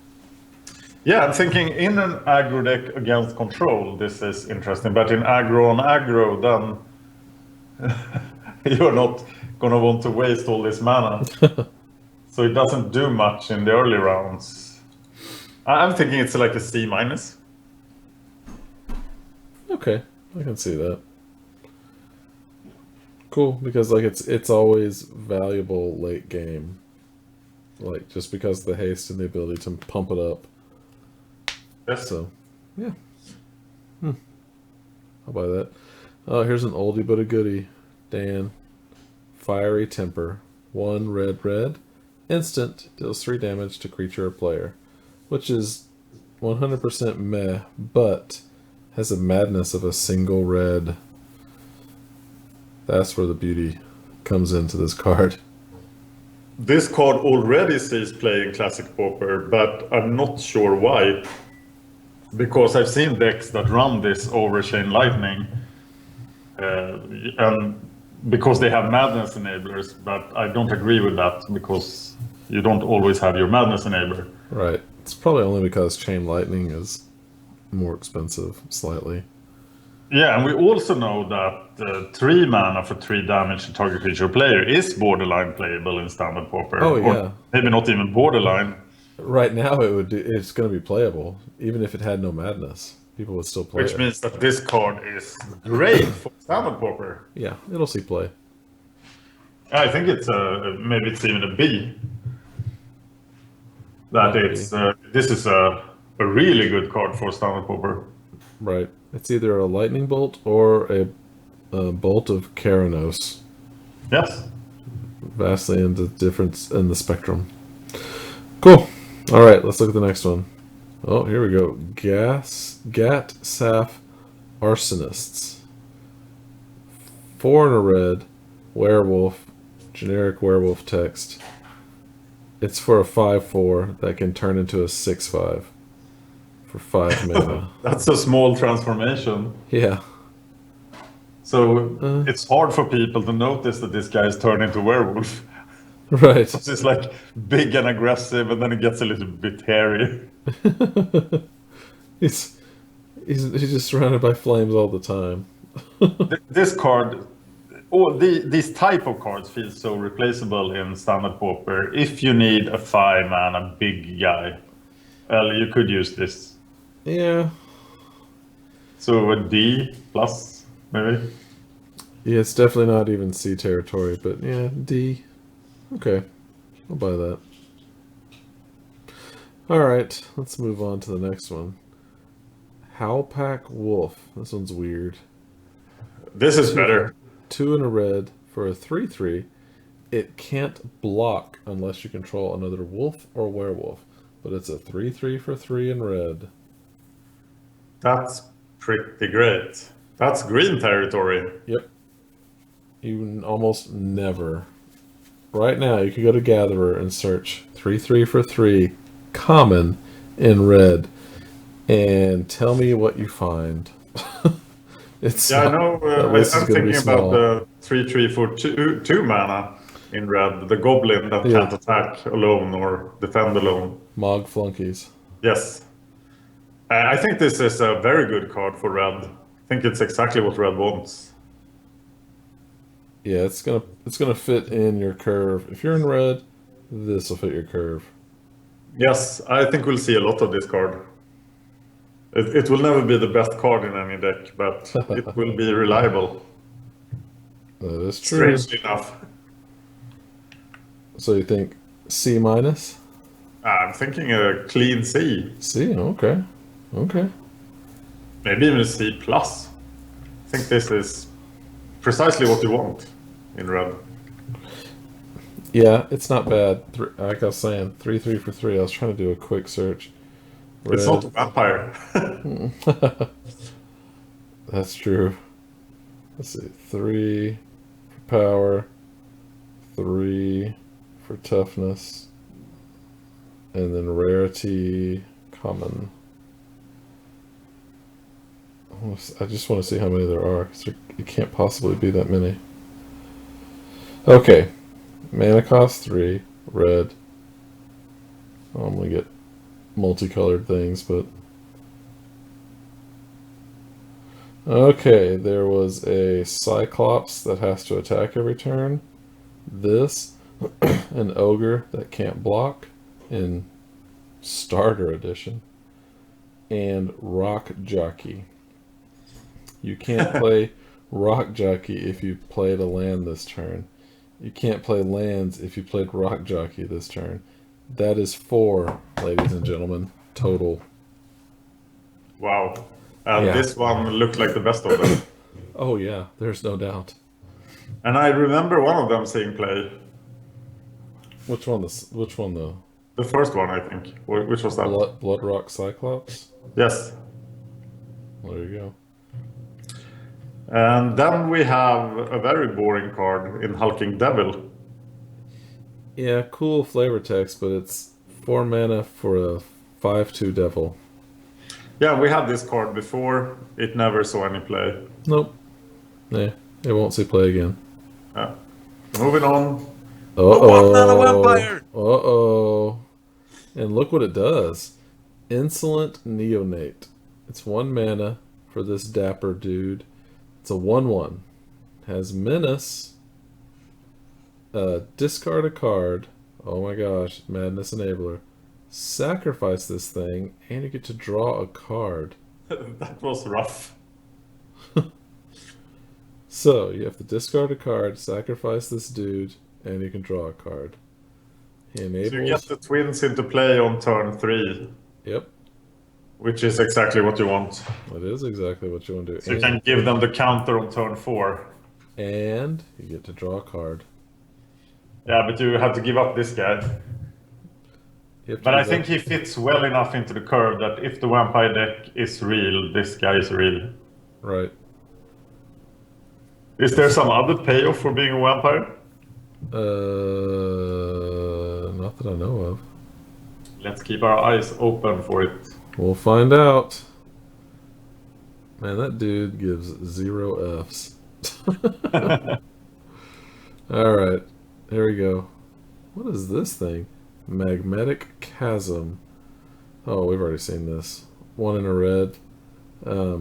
Yeah, I'm thinking in an aggro deck against control, this is interesting, but in aggro on aggro, then you're not gonna want to waste all this mana. So it doesn't do much in the early rounds. I'm thinking it's like a C-. Okay, I can see that. Cool, because it's always valuable late game. Just because of the haste and the ability to pump it up. Yes. So, yeah. I'll buy that. Oh, here's an oldie but a goodie. Dan. Fiery Temper. 1 red. Instant. Deals 3 damage to creature or player. Which is 100% meh, but has a madness of a single red. That's where the beauty comes into this card. This card already sees play in Classic Pauper, but I'm not sure why. Because I've seen decks that run this over Chain Lightning, and because they have Madness enablers, but I don't agree with that because you don't always have your Madness enabler. Right. It's probably only because Chain Lightning is more expensive, slightly. Yeah, and we also know that 3 mana for 3 damage to target creature or player is borderline playable in Standard Pauper. Oh, yeah. Or maybe not even borderline. Right now, it's going to be playable, even if it had no madness. People would still play Which it. means that this card is great for Standard Pauper. Yeah, it'll see play. I think it's maybe it's even a B. That it's this is a really good card for Standard Pauper. Right. It's either a lightning bolt or a bolt of Keranos. Yes. Vastly in the difference in the spectrum. Cool. All right, let's look at the next one. Oh, here we go. Gat Saf Arsonists. 4 and a red. Werewolf. Generic werewolf text. It's for a 5/4 that can turn into a 6/5 for 5 mana. That's a small transformation. Yeah. So it's hard for people to notice that this guy is turned into werewolf. Right. Because he's like big and aggressive, and then he gets a little bit hairy. he's just surrounded by flames all the time. This card, these type of cards feel so replaceable in Standard Pauper. If you need a 5-mana big guy, well, you could use this. Yeah. So a D plus, maybe? Yeah, it's definitely not even C territory, but yeah, D. Okay, I'll buy that. Alright, let's move on to the next one. Howlpack Wolf. This one's weird. This is better. 2 and a red for a 3/3. It can't block unless you control another wolf or werewolf, but it's a 3/3 for 3 in red. That's pretty great. That's green territory. Yep. You almost never. Right now, you could go to Gatherer and search 3/3 for 3 common in red, and tell me what you find. It's I know. I'm thinking about the 3/3 for 2 mana in red, the goblin that can't attack alone or defend alone. Mog flunkies. Yes. I think this is a very good card for red. I think it's exactly what red wants. Yeah, it's gonna fit in your curve. If you're in red, this will fit your curve. Yes, I think we'll see a lot of this card. It will never be the best card in any deck, but it will be reliable. That is true. Strangely enough. So you think C minus? I'm thinking a clean C. C, okay. Okay. Maybe even a C plus. I think this is precisely what you want in red. Yeah, it's not bad. Like I was saying, 3/3 for 3. I was trying to do a quick search. Red. It's not a vampire. That's true. Let's see. 3 for power, 3 for toughness, and then rarity, common. I just want to see how many there are, because it can't possibly be that many. Okay. Mana cost 3, red. I'm going to get multicolored things, but... Okay, there was a Cyclops that has to attack every turn. This, an Ogre that can't block in Starter Edition. And Rock Jockey. You can't play Rock Jockey if you played a land this turn. You can't play lands if you played Rock Jockey this turn. That is 4, ladies and gentlemen, total. Wow. This one looked like the best of them. Oh yeah, there's no doubt. And I remember one of them seeing play. Which one though? The first one, I think. Which was that? Blood Rock Cyclops? Yes. There you go. And then we have a very boring card in Hulking Devil. Yeah, cool flavor text, but it's 4 mana for a 5/2 devil. Yeah, we had this card before. It never saw any play. Nope. Yeah, it won't see play again. Moving on. Uh-oh. Not a vampire! Uh-oh. And look what it does. Insolent Neonate. It's 1 mana for this dapper dude. It's a 1/1. Has menace. Discard a card. Oh my gosh, Madness Enabler. Sacrifice this thing, and you get to draw a card. That was rough. So, you have to discard a card, sacrifice this dude, and you can draw a card. He enables... So you get the twins into play on turn 3. Yep. Which is exactly what you want. That is exactly what you want to do. So you can give them the counter on turn 4. And you get to draw a card. Yeah, but you have to give up this guy. But I think he fits well enough into the curve that if the vampire deck is real, this guy is real. Right. Is there some other payoff for being a vampire? Not that I know of. Let's keep our eyes open for it. We'll find out. Man, that dude gives 0 Fs. Alright, here we go. What is this thing? Magnetic Chasm. Oh, we've already seen this. 1 in a red.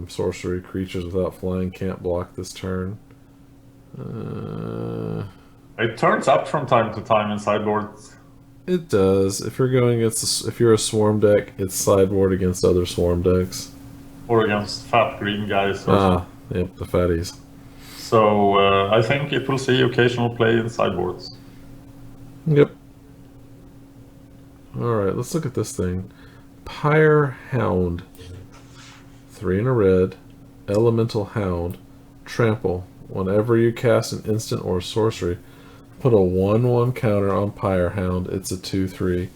Sorcery. Creatures without flying can't block this turn. It turns up from time to time in sideboards. It does. If you're going against, if you're a swarm deck, it's sideboard against other swarm decks. Or against fat green guys. Yep, the fatties. So I think it will see occasional play in sideboards. Yep. Alright, let's look at this thing. Pyre Hound. 3 in a red. Elemental Hound. Trample. Whenever you cast an instant or sorcery, put a 1/1 counter on Pyre Hound. It's a 2/3.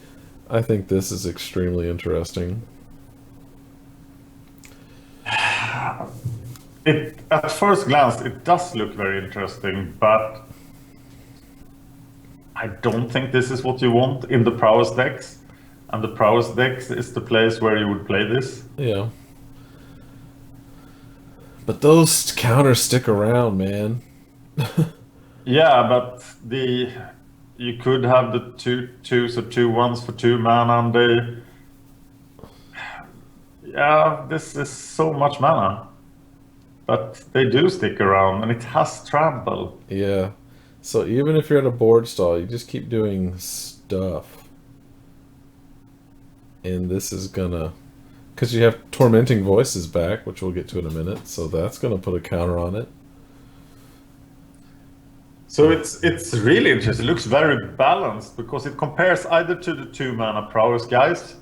I think this is extremely interesting. At first glance, it does look very interesting, but I don't think this is what you want in the prowess decks. And the prowess decks is the place where you would play this. Yeah. But those counters stick around, man. Yeah, but you could have the 2/2s or 2/1s for 2 mana, and this is so much mana. But they do stick around, and it has trample. Yeah. So even if you're at a board stall, you just keep doing stuff. And this is gonna... Because you have Tormenting Voices back, which we'll get to in a minute, so that's gonna put a counter on it. So it's really interesting. It looks very balanced, because it compares either to the 2 mana prowess guys,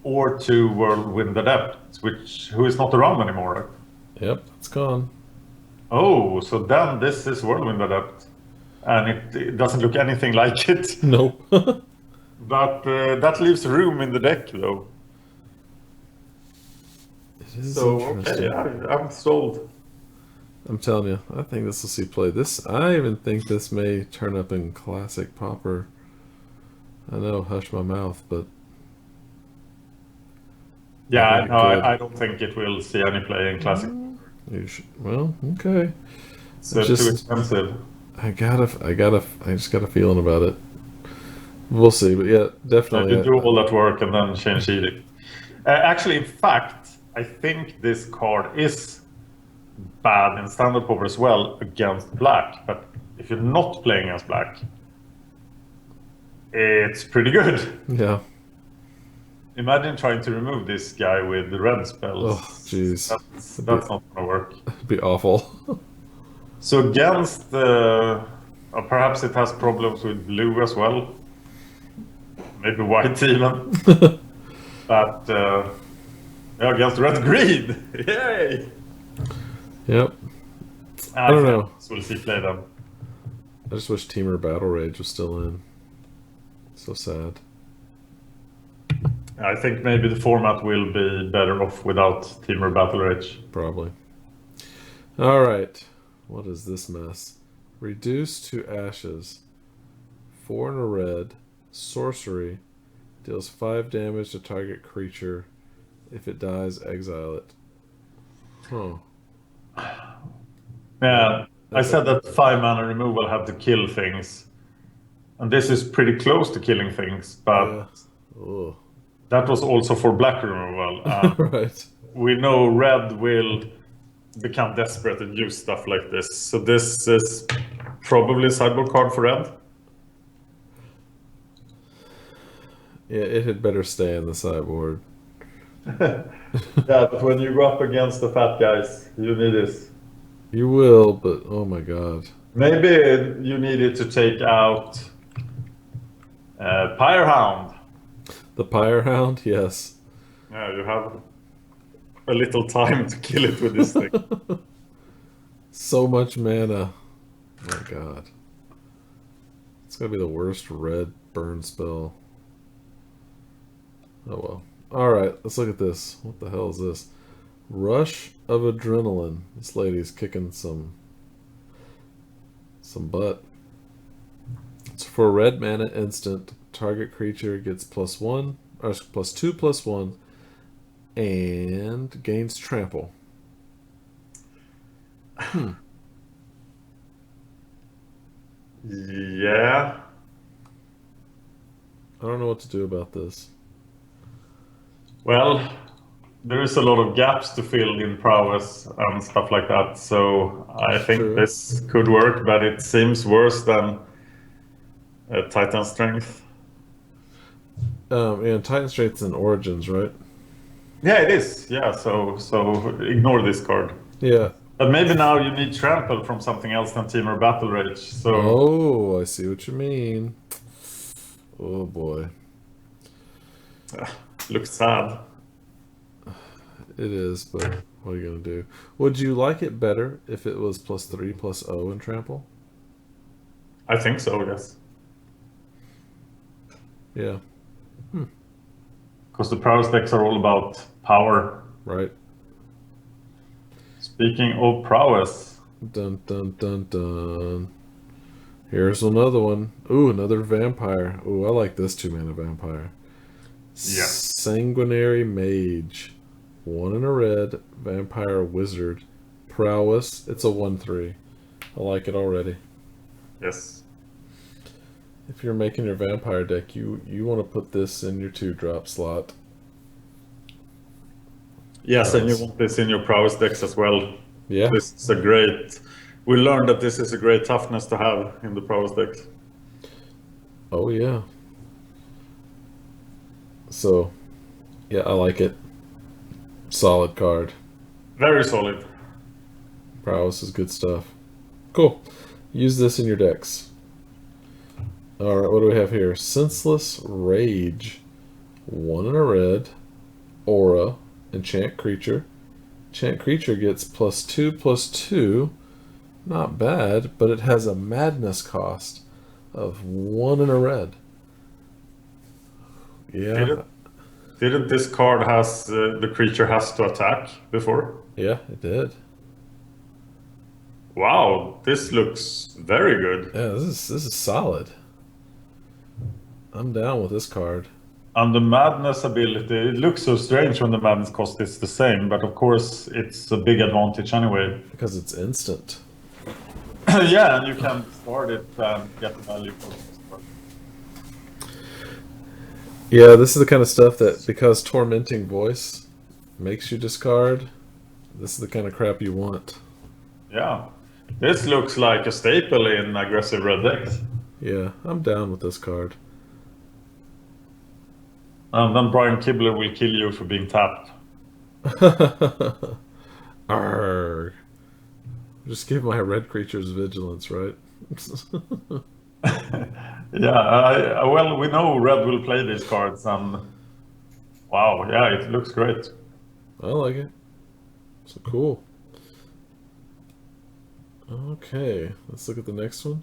or to Whirlwind Adept, who is not around anymore, right? Yep, that's gone. Oh, so then this is Whirlwind Adept. And it doesn't look anything like it. Nope. But that leaves room in the deck, though. It is So, interesting. okay, I'm sold. I'm telling you, I think this will see play. I even think this may turn up in Classic Pauper. I know, hush my mouth, but... Yeah, I don't think it will see any play in Classic. Well, okay. It's too expensive. I just got a feeling about it. We'll see, but yeah, definitely. You do all that work and then change edict. Actually, in fact, I think this card is bad in Standard Pauper as well against black. But if you're not playing as black, it's pretty good. Yeah. Imagine trying to remove this guy with the red spells. Oh, jeez. That's not gonna work. It'd be awful. So against perhaps it has problems with blue as well. Maybe white even. But against red-green, yay! Yep. I don't know. We'll see play them. I just wish Teamer Battle Rage was still in. So sad. I think maybe the format will be better off without Teamer Battle Rage. Probably. All right. What is this mess? Reduce to ashes. 4 in a red. Sorcery. Deals 5 damage to target creature. If it dies, exile it. Huh. Yeah, I said that 5 mana removal had to kill things. And this is pretty close to killing things, but that was also for black removal. Right. We know red will become desperate and use stuff like this. So this is probably a sideboard card for red. Yeah, it had better stay in the sideboard. Yeah, but when you go up against the fat guys, you need this. You will, but oh my god. Maybe you need it to take out Pyre Hound. The Pyre Hound? Yes. Yeah, you have a little time to kill it with this thing. So much mana. Oh my god. It's gonna be the worst red burn spell. Oh well. Alright, let's look at this. What the hell is this? Rush of Adrenaline. This lady's kicking some butt. It's for a red mana instant. Target creature gets +1, or +2/+1, and gains trample. Yeah. I don't know what to do about this. Well, there is a lot of gaps to fill in prowess and stuff like that. So I think True. this could work, but it seems worse than Titan Strength. And Titan Straight's in Origins, right? Yeah, it is. Yeah, so ignore this card. Yeah. But maybe now you need Trample from something else than Team or Battle Rage. So Oh, I see what you mean. Oh boy. looks sad. It is, but what are you gonna do? Would you like it better if it was +3/+0 in trample? I think so, yes. Yeah. Because the prowess decks are all about power. Right. Speaking of prowess, Dun dun dun dun. Here's another one. Ooh, another vampire. Ooh, I like this 2-mana vampire. Yeah. Sanguinary Mage. 1 and a red. Vampire Wizard. Prowess. It's a 1/3. I like it already. yes. If you're making your vampire deck, you want to put this in your 2-drop slot. Yes, and you want this in your prowess decks as well. Yeah. This is a great. We learned that this is a great toughness to have in the prowess decks. Oh yeah. So, yeah, I like it. Solid card. Very solid. Prowess is good stuff. Cool. Use this in your decks. Alright, what do we have here? Senseless Rage. 1 and a red. Aura. Enchant creature. Enchant creature gets +2/+2. Not bad, but it has a madness cost of 1 and a red. Yeah. Didn't this card has the creature has to attack before? Yeah, it did. Wow, this looks very good. Yeah, this is solid. I'm down with this card. And the madness ability, it looks so strange when the madness cost is the same, but of course it's a big advantage anyway. Because it's instant. Yeah, and you can start it and get the value for it. Yeah, this is the kind of stuff that, because Tormenting Voice makes you discard, this is the kind of crap you want. Yeah, this looks like a staple in aggressive red decks. Yeah, I'm down with this card. And then Brian Kibler will kill you for being tapped. Arrgh. Just give my red creatures vigilance, right? Yeah, well, we know red will play these cards, and wow, yeah, it looks great. I like it. So cool. Okay, let's look at the next one.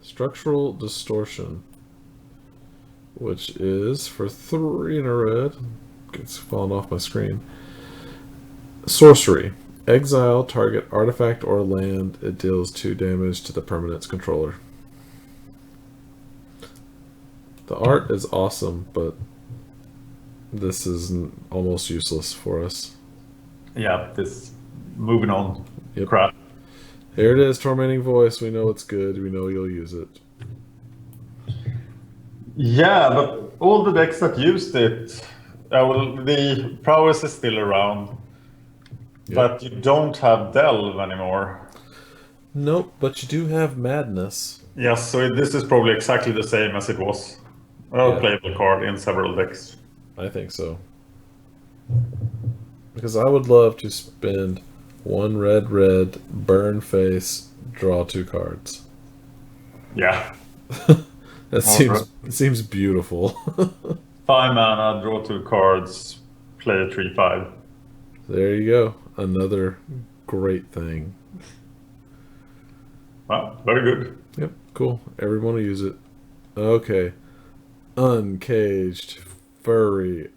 Structural Distortion, which is for 3 and a red. It's falling off my screen. Sorcery. Exile target artifact or land. It deals 2 damage to the permanent's controller. The art is awesome, but this is almost useless for us. Yeah, this moving on. Yep. Crap. Here it is, Tormenting Voice. We know it's good. We know you'll use it. Yeah, but all the decks that used it, well, the prowess is still around, but you don't have Delve anymore. Nope, but you do have Madness. Yes, so this is probably exactly the same as it was. A playable card in several decks. I think so. Because I would love to spend 1 red, burn face, draw 2 cards. Yeah. That seems beautiful. 5 mana, draw 2 cards, play a 3/5. There you go. Another great thing. Wow, very good. Yep, cool. Everyone will use it. Okay. Uncaged Fury.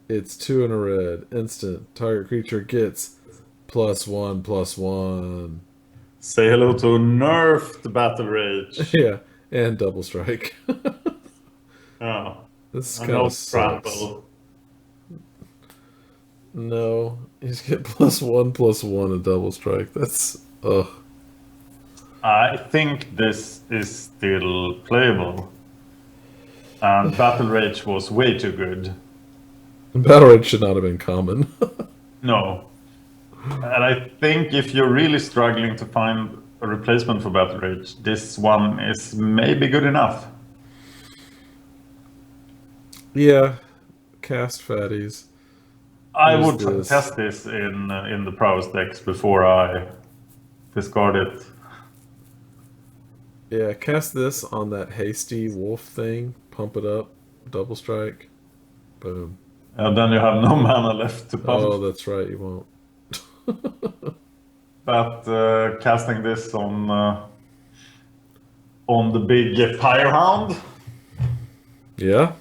It's 2 and a red. Instant. Target creature gets +1/+1. Say hello to nerfed Battle Rage. Yeah, and double strike. Oh, This and kind no of sucks. trample. No, you just get +1/+1 a double strike. That's ugh. I think this is still playable. And Battle Rage was way too good. Battle Rage should not have been common. No. And I think if you're really struggling to find a replacement for Battle Rage, this one is maybe good enough. Yeah, cast fatties. I Use would this. test this in the prowess decks before I discard it. Yeah, cast this on that hasty wolf thing. Pump it up. Double strike. Boom. And then you have no mana left to pump. Oh, that's right. You won't. But casting this on the big Firehound. Yeah.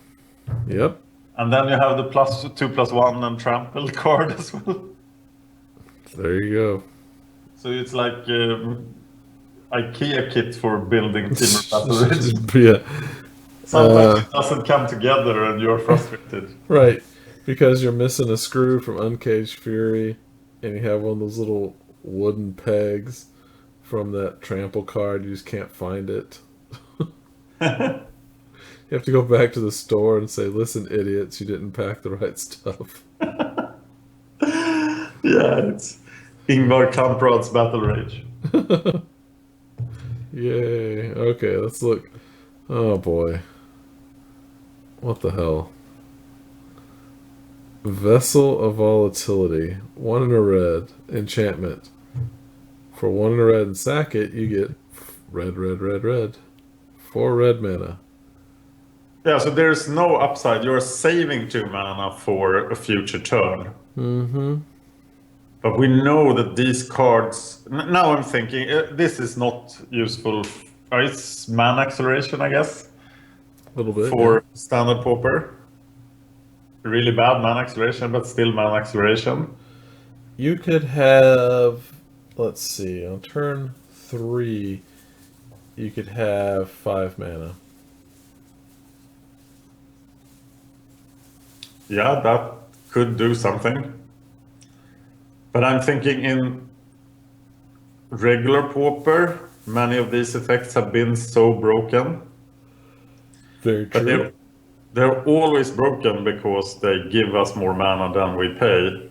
Yep. And then you have the +2/+1 and trample card as well. There you go. So it's like IKEA kit for building Team Battle Rage. Yeah. Sometimes it doesn't come together and you're frustrated. Right. Because you're missing a screw from Uncaged Fury, and you have one of those little wooden pegs from that trample card. You just can't find it. You have to go back to the store and say, "Listen, idiots, you didn't pack the right stuff." Yeah, it's Ingvar Kamprad's Battle Rage. Yay. Okay, let's look. Oh boy. What the hell? Vessel of Volatility. 1 in a red. Enchantment. For 1 in a red and sack it, you get red, red, red, red. 4 red mana. Yeah, so there's no upside. You're saving 2 mana for a future turn. Mm-hmm. But we know that these cards... Now I'm thinking, this is not useful. It's mana acceleration, I guess. A little bit. For standard Pauper. Really bad mana acceleration, but still mana acceleration. You could have... Let's see. On turn 3, you could have 5 mana. Yeah, that could do something. But I'm thinking in regular Pauper, many of these effects have been so broken. Very true. But they're always broken because they give us more mana than we pay.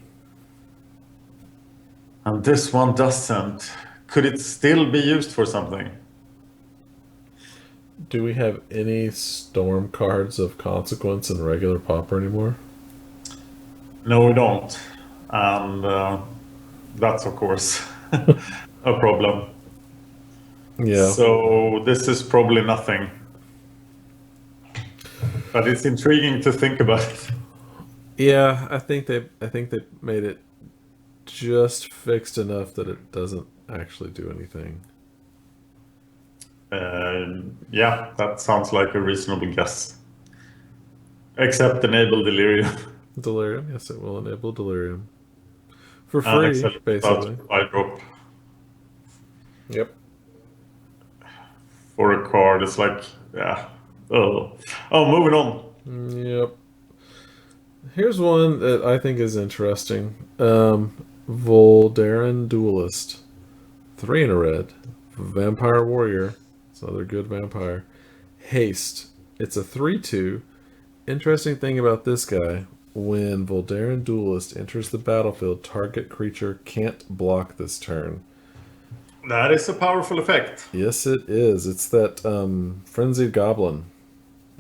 And this one doesn't. Could it still be used for something? Do we have any storm cards of consequence in regular Pauper anymore? No, we don't. And that's, of course, a problem. Yeah. So this is probably nothing. But it's intriguing to think about. Yeah, I think they made it just fixed enough that it doesn't actually do anything. Yeah, that sounds like a reasonable guess. Except enable Delirium. Delirium, yes, it will enable Delirium. For free, basically. I drop. Yep. For a card, it's like, yeah. Oh, moving on. Yep. Here's one that I think is interesting. Voldaren Duelist. 3 in a red. Vampire Warrior. It's another good vampire. Haste. It's a 3/2. Interesting thing about this guy. When Voldaren Duelist enters the battlefield, target creature can't block this turn. That is a powerful effect. Yes, it is. It's that Frenzied Goblin.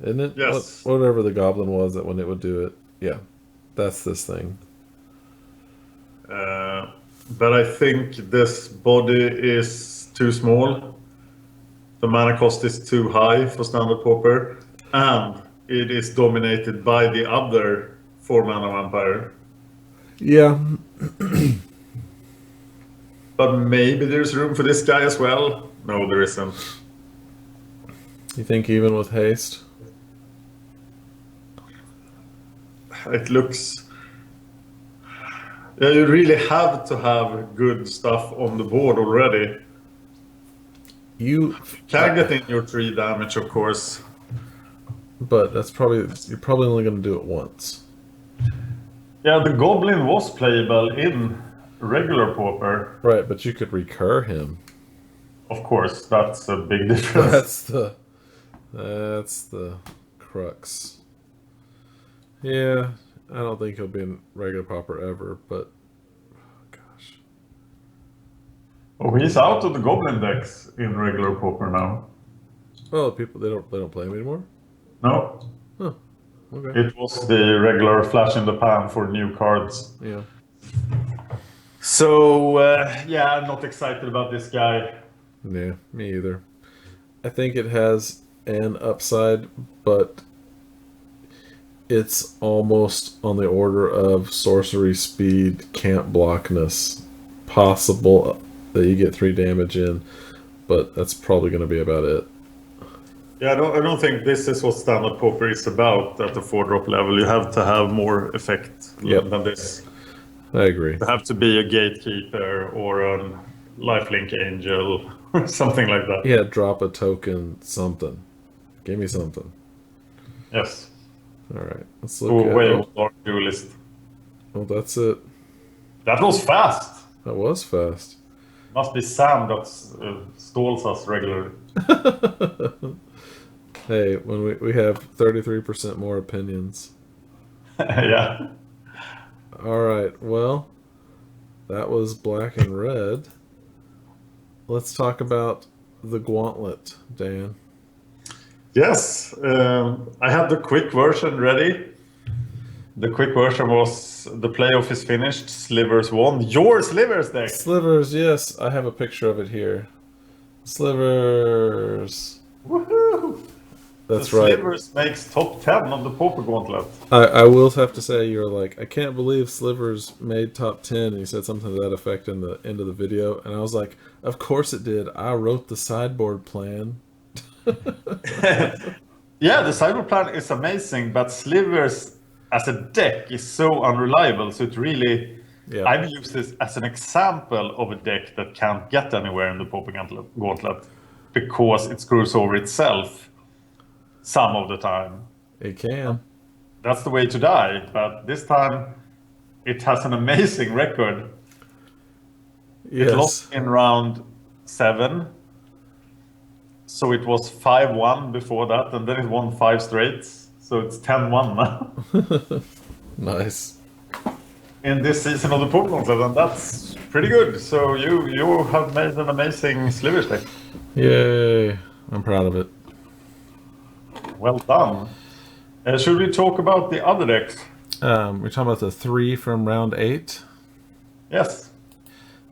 Isn't it? Yes. Whatever the goblin was that when it would do it. Yeah. That's this thing. But I think this body is too small. The mana cost is too high for standard Pauper. And it is dominated by the other 4 mana vampire. Yeah. But maybe there's room for this guy as well. No, there isn't. You think even with haste? It looks... Yeah, you really have to have good stuff on the board already. You can get in your 3 damage, of course. But that's probably... You're probably only going to do it once. Yeah, the Goblin was playable in regular Pauper. Right, but you could recur him. Of course, that's a big difference. That's the crux. Yeah, I don't think he'll be in regular Pauper ever, but gosh. Oh, he's out of the Goblin decks in regular Pauper now. Well, people they don't play him anymore. No, Huh. Okay. it was the regular flash in the pan for new cards. Yeah. So, yeah, I'm not excited about this guy. Yeah, me either. I think it has an upside, but it's almost on the order of sorcery speed, can't blockness. Possible that you get 3 damage in, but that's probably going to be about it. Yeah, I don't think this is what standard Pauper is about at the 4-drop level. You have to have more effect than this. I agree. You have to be a gatekeeper or a lifelink angel or something like that. Yeah, drop a token, something. Give me something. Yes. All right, let's look at. Way more duelist. Well, that's it. That was fast. That was fast. Must be Sam that stalls us regularly. Hey, when we have 33% more opinions. Yeah. All right, well, that was black and red. Let's talk about the gauntlet, Dan. Yes, I had the quick version ready. The quick version was the playoff is finished. Slivers won. Your Slivers deck. Slivers, yes, I have a picture of it here. Slivers. Woohoo! That's the right. Slivers makes top 10 on the Pauper Gauntlet. I will have to say, you're like, I can't believe Slivers made top 10, and you said something to that effect in the end of the video, and I was like, of course it did. I wrote the sideboard plan. Yeah, the sideboard plan is amazing, but Slivers as a deck is so unreliable, so it really... Yeah. I've used this as an example of a deck that can't get anywhere in the Pauper Gauntlet because it screws over itself some of the time. It can. That's the way to die, but this time it has an amazing record. Yes. It lost in round 7, so it was 5-1 before that, and then it won 5 straights, so it's 10-1 now. Nice. In this season of the Pauper Gauntlet, and that's pretty good. So you have made an amazing Slivers deck. Yay. I'm proud of it. Well done. Should we talk about the other decks? We're talking about the 3 from round 8. Yes.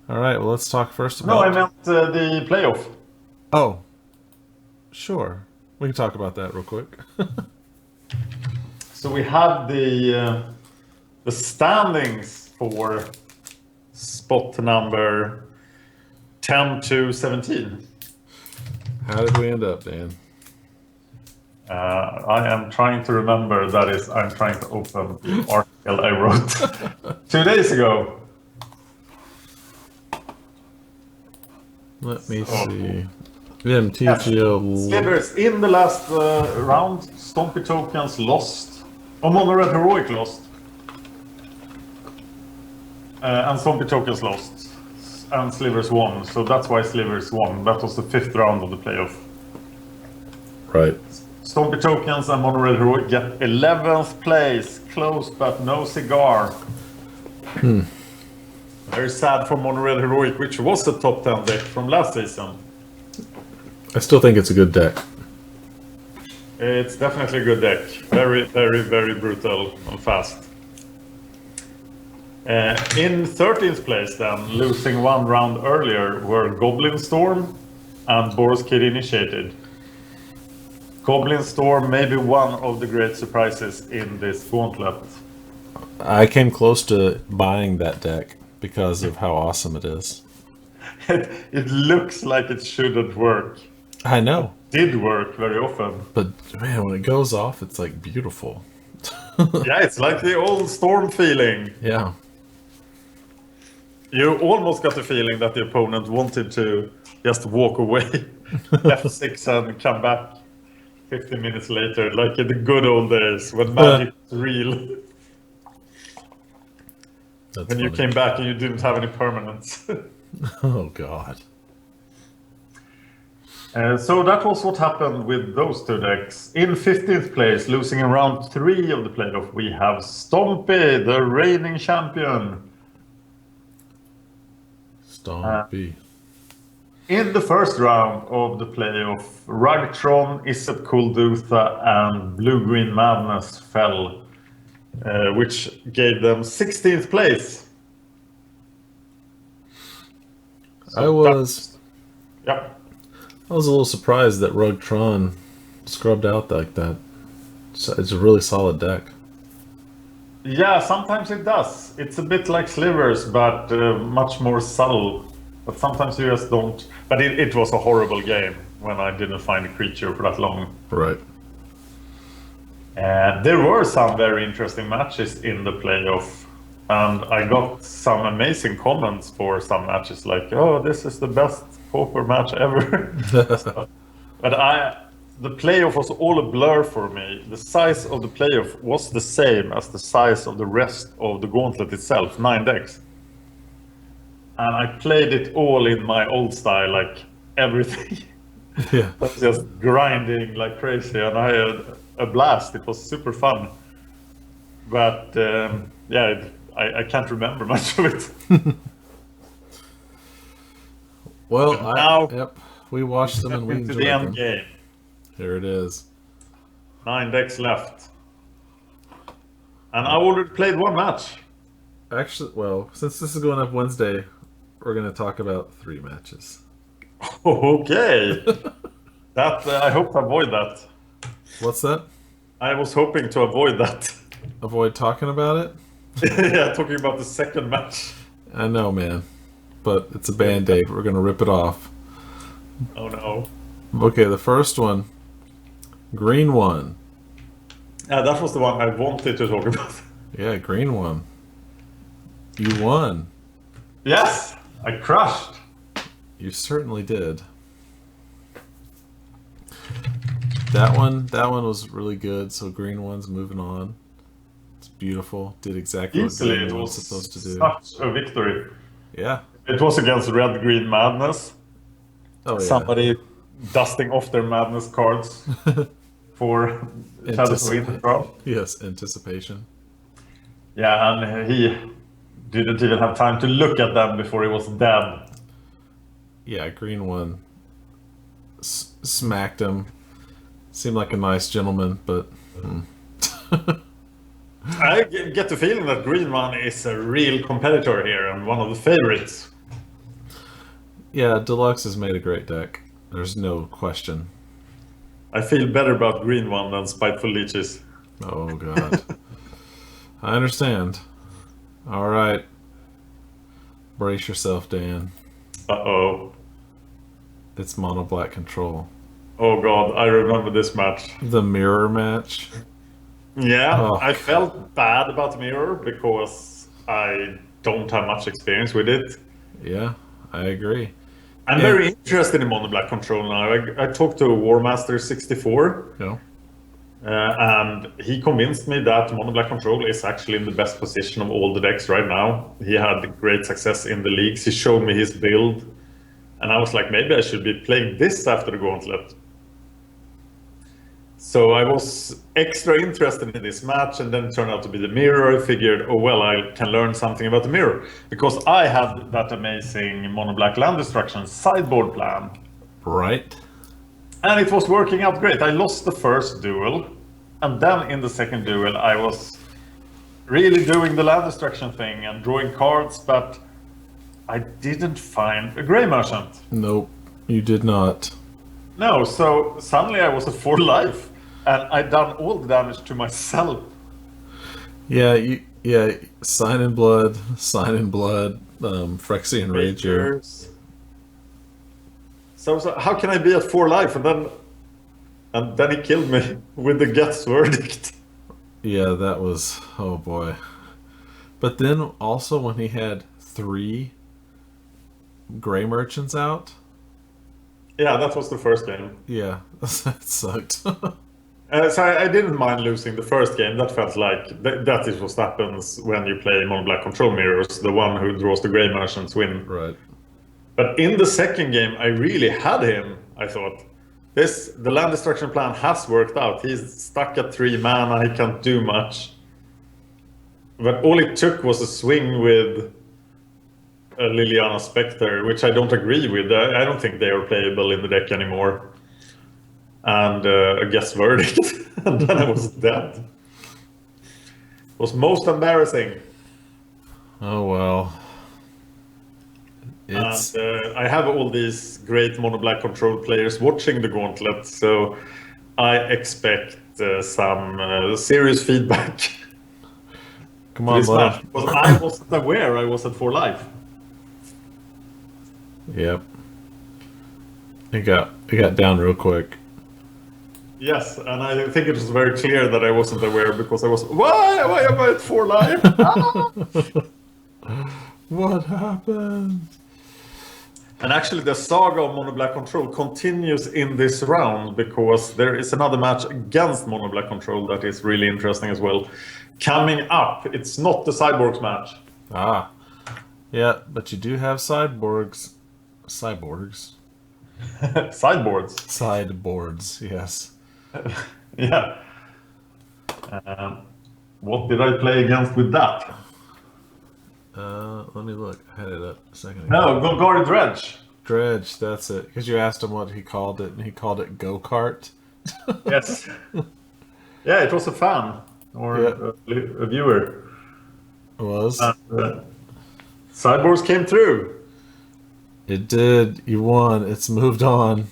All right. Well, let's talk first about. No, I meant the playoff. Oh, sure. We can talk about that real quick. So we have the standings for spot number 10 to 17. How did we end up, Dan? I am trying to remember. I'm trying to open the article I wrote 2 days ago. Let me see. MTGO. Slivers in the last round. Stompy Tokens lost. Mono Red Heroic lost. And Stompy Tokens lost. And Slivers won. So that's why Slivers won. That was the 5th round of the playoff. Right. Stompy Tokens and Mono Red Heroic get 11th place. Close but no cigar. Very sad for Mono Red Heroic, which was the top 10 deck from last season. I still think it's a good deck. It's definitely a good deck. Very, very, very brutal and fast. In 13th place then, losing 1 round earlier, were Goblin Storm and Boros Kid Initiated. Goblin Storm may be one of the great surprises in this gauntlet. I came close to buying that deck because of how awesome it is. It looks like it shouldn't work. I know. Did work very often. But man, when it goes off, it's like beautiful. Yeah, it's like the old Storm feeling. Yeah. You almost got the feeling that the opponent wanted to just walk away, F6 and come back 15 minutes later, like in the good old days when Magic was real. That's when you funny. came back and you didn't have any permanents. Oh God. So that was what happened with those two decks. In 15th place, losing in round 3 of the playoff, we have Stompy, the reigning champion. Stompy. In the first round of the playoff, Rugtron, Iset Kuldutha, and Blue Green Madness fell, which gave them 16th place. I was Yeah. a little surprised that Rugtron scrubbed out like that. It's a really solid deck. Yeah, sometimes it does. It's a bit like Slivers, but much more subtle. But sometimes you just don't. But it was a horrible game when I didn't find a creature for that long. Right. There were some very interesting matches in the playoff. And I got some amazing comments for some matches, like, "Oh, this is the best Pauper match ever." But the playoff was all a blur for me. The size of the playoff was the same as the size of the rest of the gauntlet itself, 9 decks. And I played it all in my old style, like everything. Yeah. I was just grinding like crazy, and I had a blast. It was super fun. But I can't remember much of it. Well, now we watched them and we into enjoyed the end them. game. Here it is. 9 decks left. And I already played one match. Actually, well, since this is going up Wednesday, we're going to talk about 3 matches. Okay. That I hope to avoid that. What's that? I was hoping to avoid that. Avoid talking about it? Yeah, talking about the second match. I know, man. But it's a Band-Aid. We're going to rip it off. Oh no. Okay, the first one. Green one. Yeah, that was the one I wanted to talk about. Yeah, green one. You won. Yes, I crushed. You certainly did. That one was really good. So green one's moving on. It's beautiful. Did exactly Easily, what it green was was supposed to do. such a victory. Yeah. It was against Red Green Madness. Oh yeah. Somebody dusting off their Madness cards for Shadow Over Innistrad. Yes, anticipation. Yeah, and he didn't even have time to look at them before he was dead. Yeah, green one smacked him. Seemed like a nice gentleman, but I get the feeling that green one is a real competitor here and one of the favorites. yeah, Deluxe has made a great deck. There's no question. I feel better about green one than Spiteful Leeches. Oh god. I understand. All right. Brace yourself, Dan. Uh-oh. It's mono black control. Oh god, I remember this match. The mirror match. Yeah, Oh, I felt bad about Mirror because I don't have much experience with it. Yeah, I agree. I'm very interested in mono black control now. I talked to Warmaster64. You know? And he convinced me that mono black control is actually in the best position of all the decks right now. He had great success in the leagues. He showed me his build, and I was like, maybe I should be playing this after the gauntlet. So I was extra interested in this match, and then it turned out to be the mirror. I figured, oh well, I can learn something about the mirror because I had that amazing mono black land destruction sideboard plan. Right. And it was working out great. I lost the first duel, and then in the second duel I was really doing the land destruction thing and drawing cards, but I didn't find a Grey Merchant. Nope, you did not. No, so suddenly I was at 4 life, and I'd done all the damage to myself. Yeah, Sign in Blood, Phyrexian Rager. So how can I be at 4 life and then he killed me with the Guts Verdict? Yeah, that was, oh boy. But then also when he had 3 Grey Merchants out. Yeah, that was the first game. Yeah, that sucked. So I didn't mind losing the first game. That felt like that is what happens when you play mono black control mirrors. The one who draws the gray merchants win. Right. But in the second game, I really had him. I thought the land destruction plan has worked out. He's stuck at 3 mana. He can't do much. But all it took was a swing with a Liliana Spectre, which I don't agree with. I don't think they are playable in the deck anymore. And a guess verdict, and then I was dead. It was most embarrassing. Oh well. It's... And I have all these great mono black control players watching the gauntlet, so I expect some serious feedback. Come on, bud. Because I wasn't aware I was at 4 life. Yep. It got down real quick. Yes, and I think it was very clear that I wasn't aware because I was, why am I at 4 life? What happened? And actually the saga of mono black control continues in this round because there is another match against mono black control that is really interesting as well. Coming up, it's not the Cyborgs match. Ah. Yeah, but you do have cyborgs. Cyborgs? Sideboards. Sideboards, yes. Yeah. What did I play against with that? Let me look. I had it up a second ago. No, Golgari Dredge. Dredge, that's it. Because you asked him what he called it, and he called it go-kart. Yes. Yeah, it was a fan. Or a viewer. It was? Sideboards came through. It did. You won. It's moved on.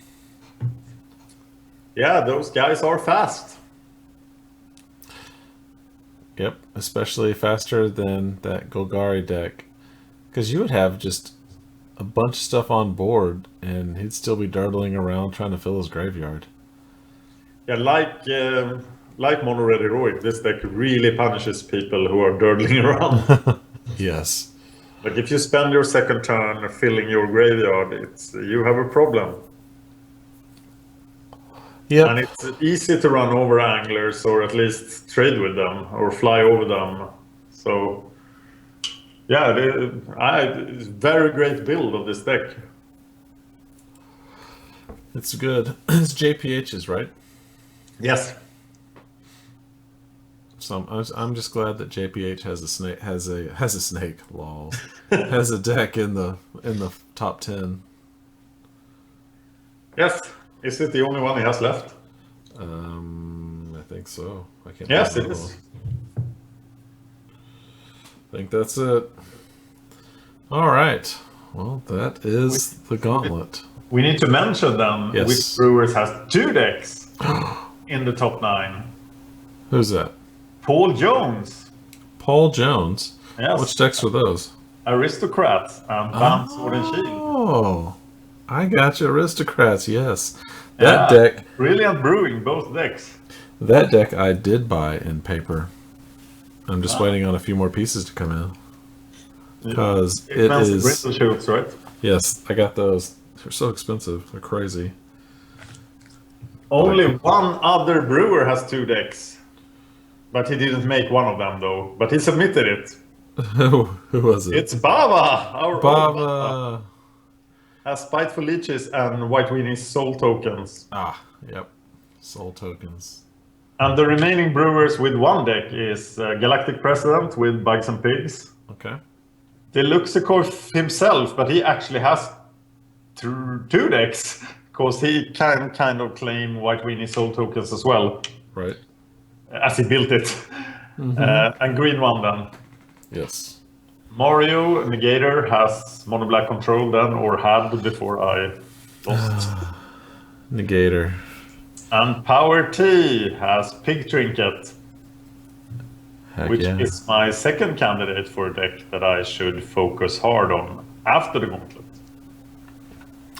Yeah, those guys are fast. Yep, especially faster than that Golgari deck. Because you would have just a bunch of stuff on board, and he'd still be durdling around trying to fill his graveyard. Yeah, like Mono Red Heroic, this deck really punishes people who are durdling around. Yes. Like if you spend your second turn filling your graveyard, you have a problem. Yep. And it's easy to run over anglers or at least trade with them or fly over them. So, yeah, it's a very great build of this deck. It's good. It's JPH's, right? Yes. So I'm just glad that JPH has a snake, lol. Has a deck in the top 10. Yes. Is it the only one he has left? I think so. I can't. Yes, it is. I think that's it. All right. Well, that is the gauntlet. We need to mention then Yes. which brewers has 2 decks in the top 9. Who's that? Paul Jones. Paul Jones. Yes. Which decks were those? Aristocrats and Bam Sword and Shield. Oh, I got you, Aristocrats. Yes, that deck. Brilliant brewing, both decks. That deck I did buy in paper. I'm just waiting on a few more pieces to come in. Because it is. Bristol shoots, right? Yes, I got those. They're so expensive. They're crazy. Only one other brewer has 2 decks. But he didn't make one of them, though. But he submitted it. Who was it? It's Bava! Our old Bava. Has Spiteful Leeches and White Weenie Soul Tokens. Ah, yep. Soul tokens. And the remaining brewers with 1 deck is Galactic President with Bugs and Pigs. Okay. Deluxikov himself, but he actually has 2 decks. Because he can kind of claim White Weenie Soul Tokens as well. Right. As he built it. And green one then. Yes. Mario Negator has Mono Black Control then, or had before I lost. Negator. And Power T has Pig Trinket, Heck which yeah. is my second candidate for a deck that I should focus hard on after the gauntlet.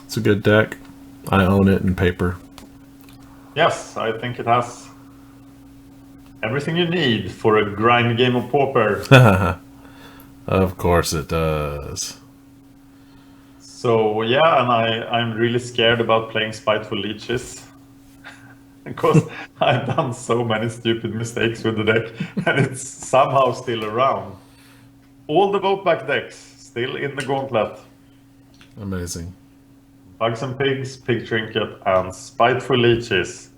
It's a good deck. I own it in paper. Yes, I think it has everything you need for a grind game of Pauper. Of course it does. So yeah, and I'm really scared about playing Spiteful Leeches. because I've done so many stupid mistakes with the deck, and it's somehow still around. All the vote back decks still in the gauntlet. Amazing. Bugs and Pigs, Pig Trinket, and Spiteful Leeches.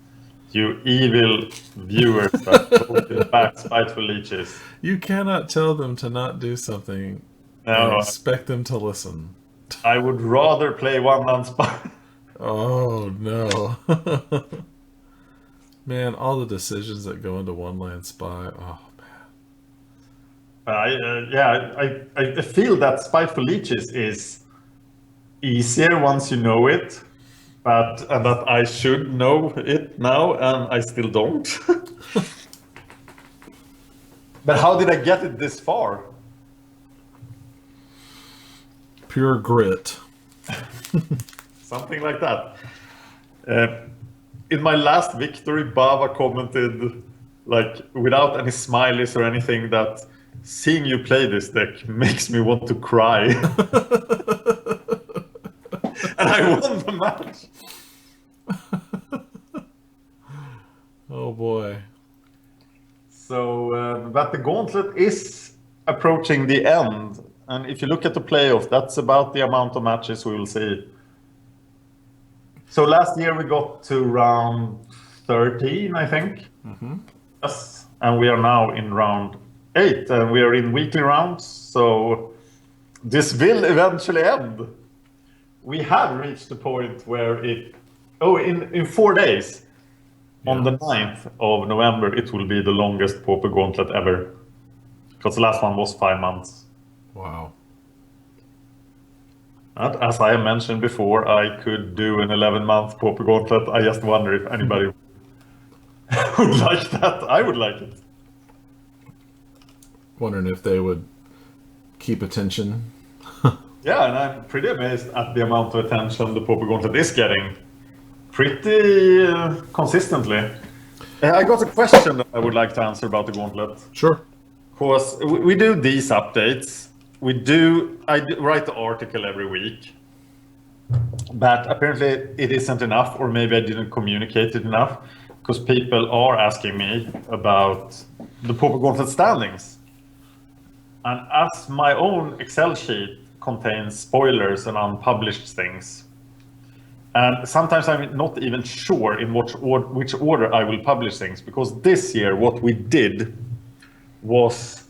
You evil viewers that voted back Spiteful Leeches. You cannot tell them to not do something and No, expect them to listen. I would rather play one-man Spy. Oh, no. Man, all the decisions that go into one-land spy. Oh, man. I feel that Spiteful Leeches is easier once you know it, and that I should know it now, and I still don't. But how did I get it this far? Pure grit. Something like that. In my last victory, Bava commented, like, without any smileys or anything, that seeing you play this deck makes me want to cry. And I won the match. Oh boy. So, but the gauntlet is approaching the end. And if you look at the playoff, that's about the amount of matches we will see. So last year we got to round 13, I think. Mm-hmm. Yes. And we are now in round 8, and we are in weekly rounds. So this will eventually end. We have reached the point where in 4 days, on the 9th of November, it will be the longest Pauper Gauntlet ever. Because the last one was 5 months. Wow. And as I mentioned before, I could do an 11-month Pauper Gauntlet. I just wonder if anybody would like that. I would like it. Wondering if they would keep attention. Yeah, and I'm pretty amazed at the amount of attention the Pauper Gauntlet is getting. Pretty consistently. I got a question that I would like to answer about the Gauntlet. Sure. Because we do these updates. I write the article every week. But apparently it isn't enough, or maybe I didn't communicate it enough, because people are asking me about the Pauper Gauntlet standings. And as my own Excel sheet contains spoilers and unpublished things, and sometimes I'm not even sure in which order I will publish things, because this year what we did was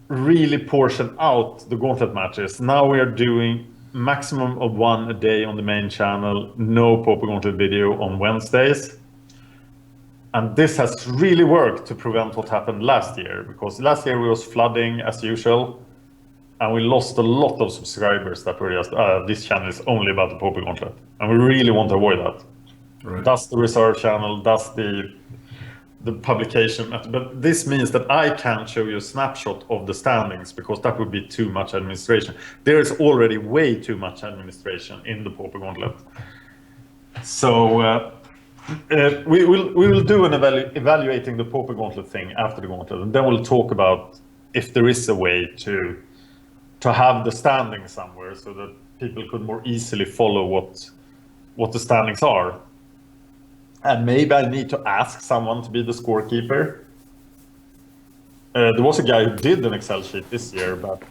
really portion out the Gauntlet matches. Now we are doing maximum of 1 a day on the main channel, no Pauper Gauntlet video on Wednesdays. And this has really worked to prevent what happened last year, because last year we was flooding as usual, and we lost a lot of subscribers that were just, this channel is only about the Pauper Gauntlet. And we really want to avoid that. Right. That's the reserve channel, that's the publication. But this means that I can't show you a snapshot of the standings, because that would be too much administration. There is already way too much administration in the Pauper Gauntlet. So we will do an evaluating the Pauper Gauntlet thing after the Gauntlet, and then we'll talk about if there is a way to have the standings somewhere, so that people could more easily follow what the standings are. And maybe I need to ask someone to be the scorekeeper. There was a guy who did an Excel sheet this year, but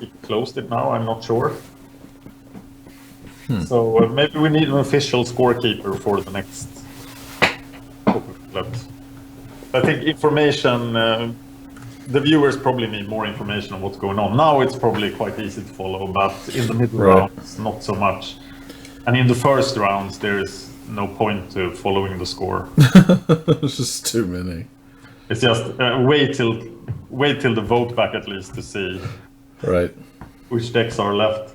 he closed it now, I'm not sure. So maybe we need an official scorekeeper for the next Gauntlet. I think information, the viewers probably need more information on what's going on. Now it's probably quite easy to follow, but in the middle rounds, not so much. And in the first rounds, there is no point to following the score. It's just too many. It's just wait till the vote back at least to see which decks are left.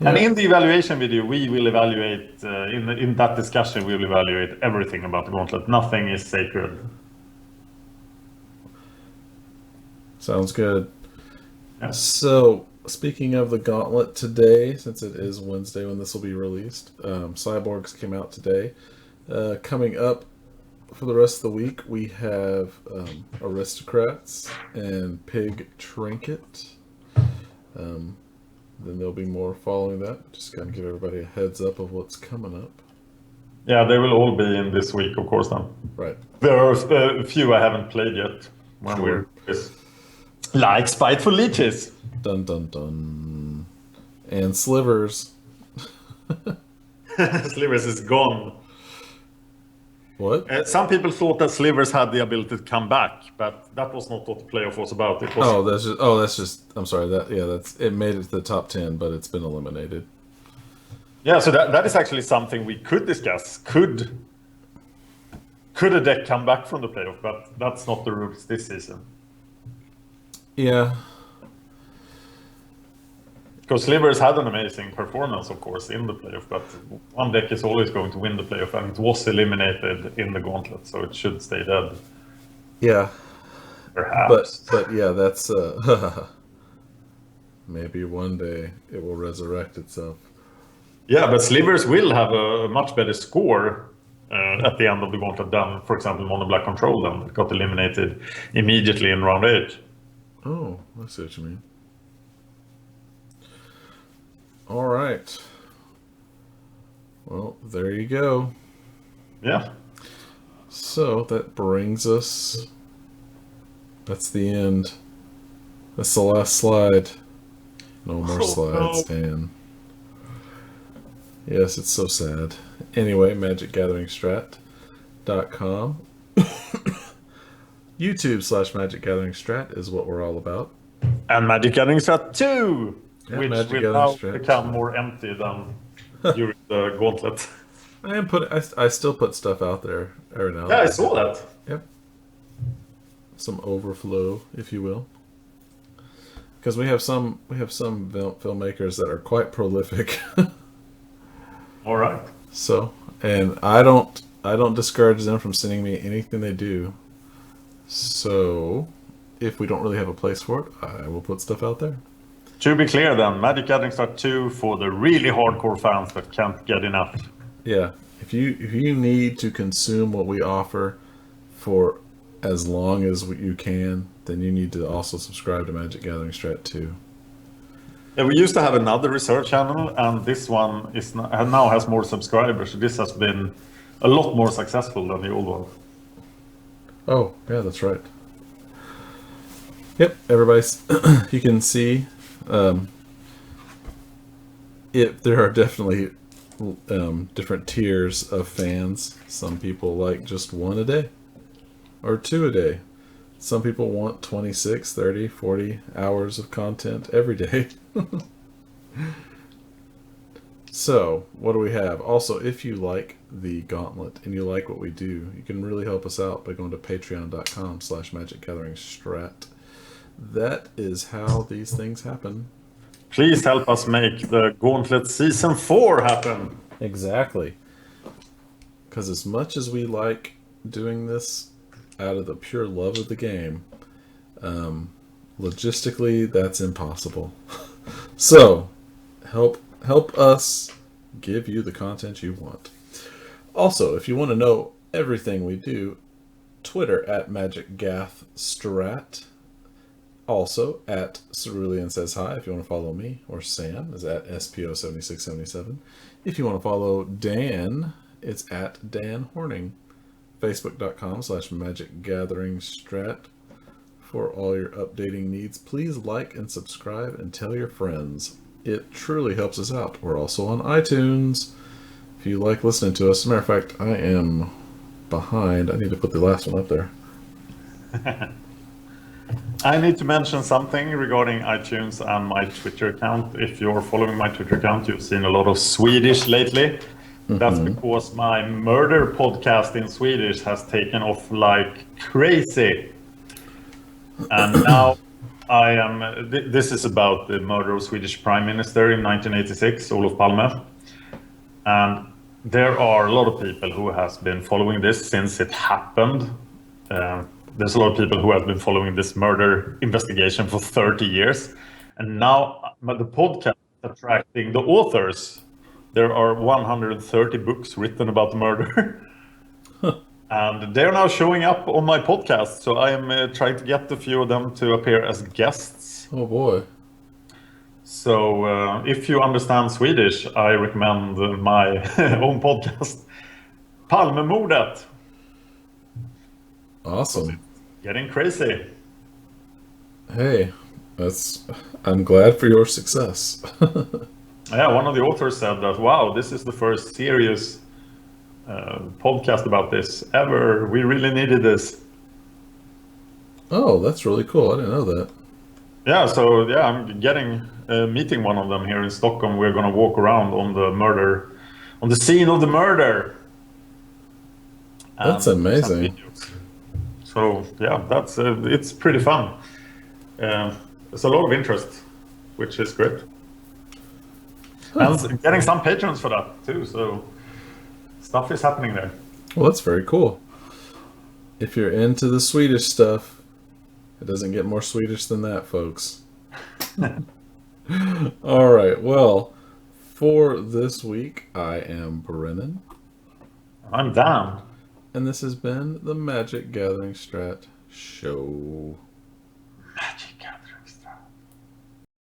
Yeah. And in the evaluation video, we will evaluate, in that discussion, we will evaluate everything about the Gauntlet. Nothing is sacred. Sounds good. Yeah. So, speaking of the Gauntlet today, since it is Wednesday when this will be released, Cyborgs came out today. Coming up for the rest of the week, we have Aristocrats and Pig Trinket. Then there'll be more following that. Just kind of give everybody a heads up of what's coming up. Yeah, they will all be in this week, of course. Then Right. there are a few I haven't played yet. When we're like Spiteful Leeches. Dun dun dun. And Slivers. Slivers is gone. What? Some people thought that Slivers had the ability to come back, but that was not what the playoff was about. It was that's just. I'm sorry. It made it to the top 10, but it's been eliminated. Yeah, so that is actually something we could discuss. Could a deck come back from the playoff? But that's not the rules this season. Yeah. Because Slivers had an amazing performance, of course, in the playoff, but one deck is always going to win the playoff, and it was eliminated in the gauntlet, so it should stay dead. Yeah. Perhaps. But yeah, that's maybe one day it will resurrect itself. Yeah, but Slivers will have a much better score at the end of the gauntlet than, for example, Mono Black Control. Then it got eliminated immediately in round 8. Oh, I see what you mean. All right. Well, there you go. Yeah. So that brings us. That's the end. That's the last slide. No more slides, Dan. Yes, it's so sad. Anyway, MagicGatheringStrat.com. YouTube/MagicGatheringStrat is what we're all about. And MagicGatheringStrat 2! Yeah, which Magic will now Gathering Strat. become more empty than during the gauntlet. I still put stuff out there every now and Yeah, then. I saw that. Yep. Some overflow, if you will. Because we have some filmmakers that are quite prolific. All right. So, and I don't discourage them from sending me anything they do. So, if we don't really have a place for it, I will put stuff out there. To be clear then, Magic Gathering Strat 2 for the really hardcore fans that can't get enough. Yeah, if you need to consume what we offer for as long as you can, then you need to also subscribe to Magic Gathering Strat 2. Yeah, we used to have another research channel, and this one now has more subscribers. This has been a lot more successful than the old one. Oh, yeah, that's right. Yep, everybody's. You can see. There are definitely different tiers of fans. Some people like just 1 a day or 2 a day. Some people want 26, 30, 40 hours of content every day. So, what do we have? Also, if you like the Gauntlet and you like what we do, you can really help us out by going to patreon.com/MagicGatheringStrat. That is how these things happen. Please help us make the Gauntlet Season 4 happen. Exactly. Because as much as we like doing this out of the pure love of the game, logistically, that's impossible. So, help us give you the content you want. Also, if you want to know everything we do, Twitter @MagicGathStrat. Also, @Cerulean Says Hi, if you want to follow me, or Sam is @SPO7677. If you want to follow Dan, it's @Dan Horning. Facebook.com/MagicGatheringStrat for all your updating needs. Please like and subscribe and tell your friends. It truly helps us out. We're also on iTunes. If you like listening to us, as a matter of fact, I am behind. I need to put the last one up there. I need to mention something regarding iTunes and my Twitter account. If you're following my Twitter account, you've seen a lot of Swedish lately. That's because my murder podcast in Swedish has taken off like crazy. And now I am... This is about the murder of Swedish Prime Minister in 1986, Olof Palme. And there are a lot of people who has been following this since it happened. There's a lot of people who have been following this murder investigation for 30 years. And now the podcast is attracting the authors. There are 130 books written about the murder. And they're now showing up on my podcast. So I am trying to get a few of them to appear as guests. Oh boy. So if you understand Swedish, I recommend my own podcast. Palmemordet. Awesome. Getting crazy. Hey, I'm glad for your success. Yeah, one of the authors said that, wow, this is the first serious podcast about this ever. We really needed this. Oh, that's really cool. I didn't know that. Yeah, so yeah, I'm meeting one of them here in Stockholm. We're gonna walk around on the scene of the murder. That's And do some amazing. videos. So yeah, it's pretty fun. There's a lot of interest, which is great. And getting some patrons for that too. So stuff is happening there. Well, that's very cool. If you're into the Swedish stuff, it doesn't get more Swedish than that, folks. All right. Well, for this week, I am Brennan. I'm Dan. And this has been the Magic Gathering Strat Show.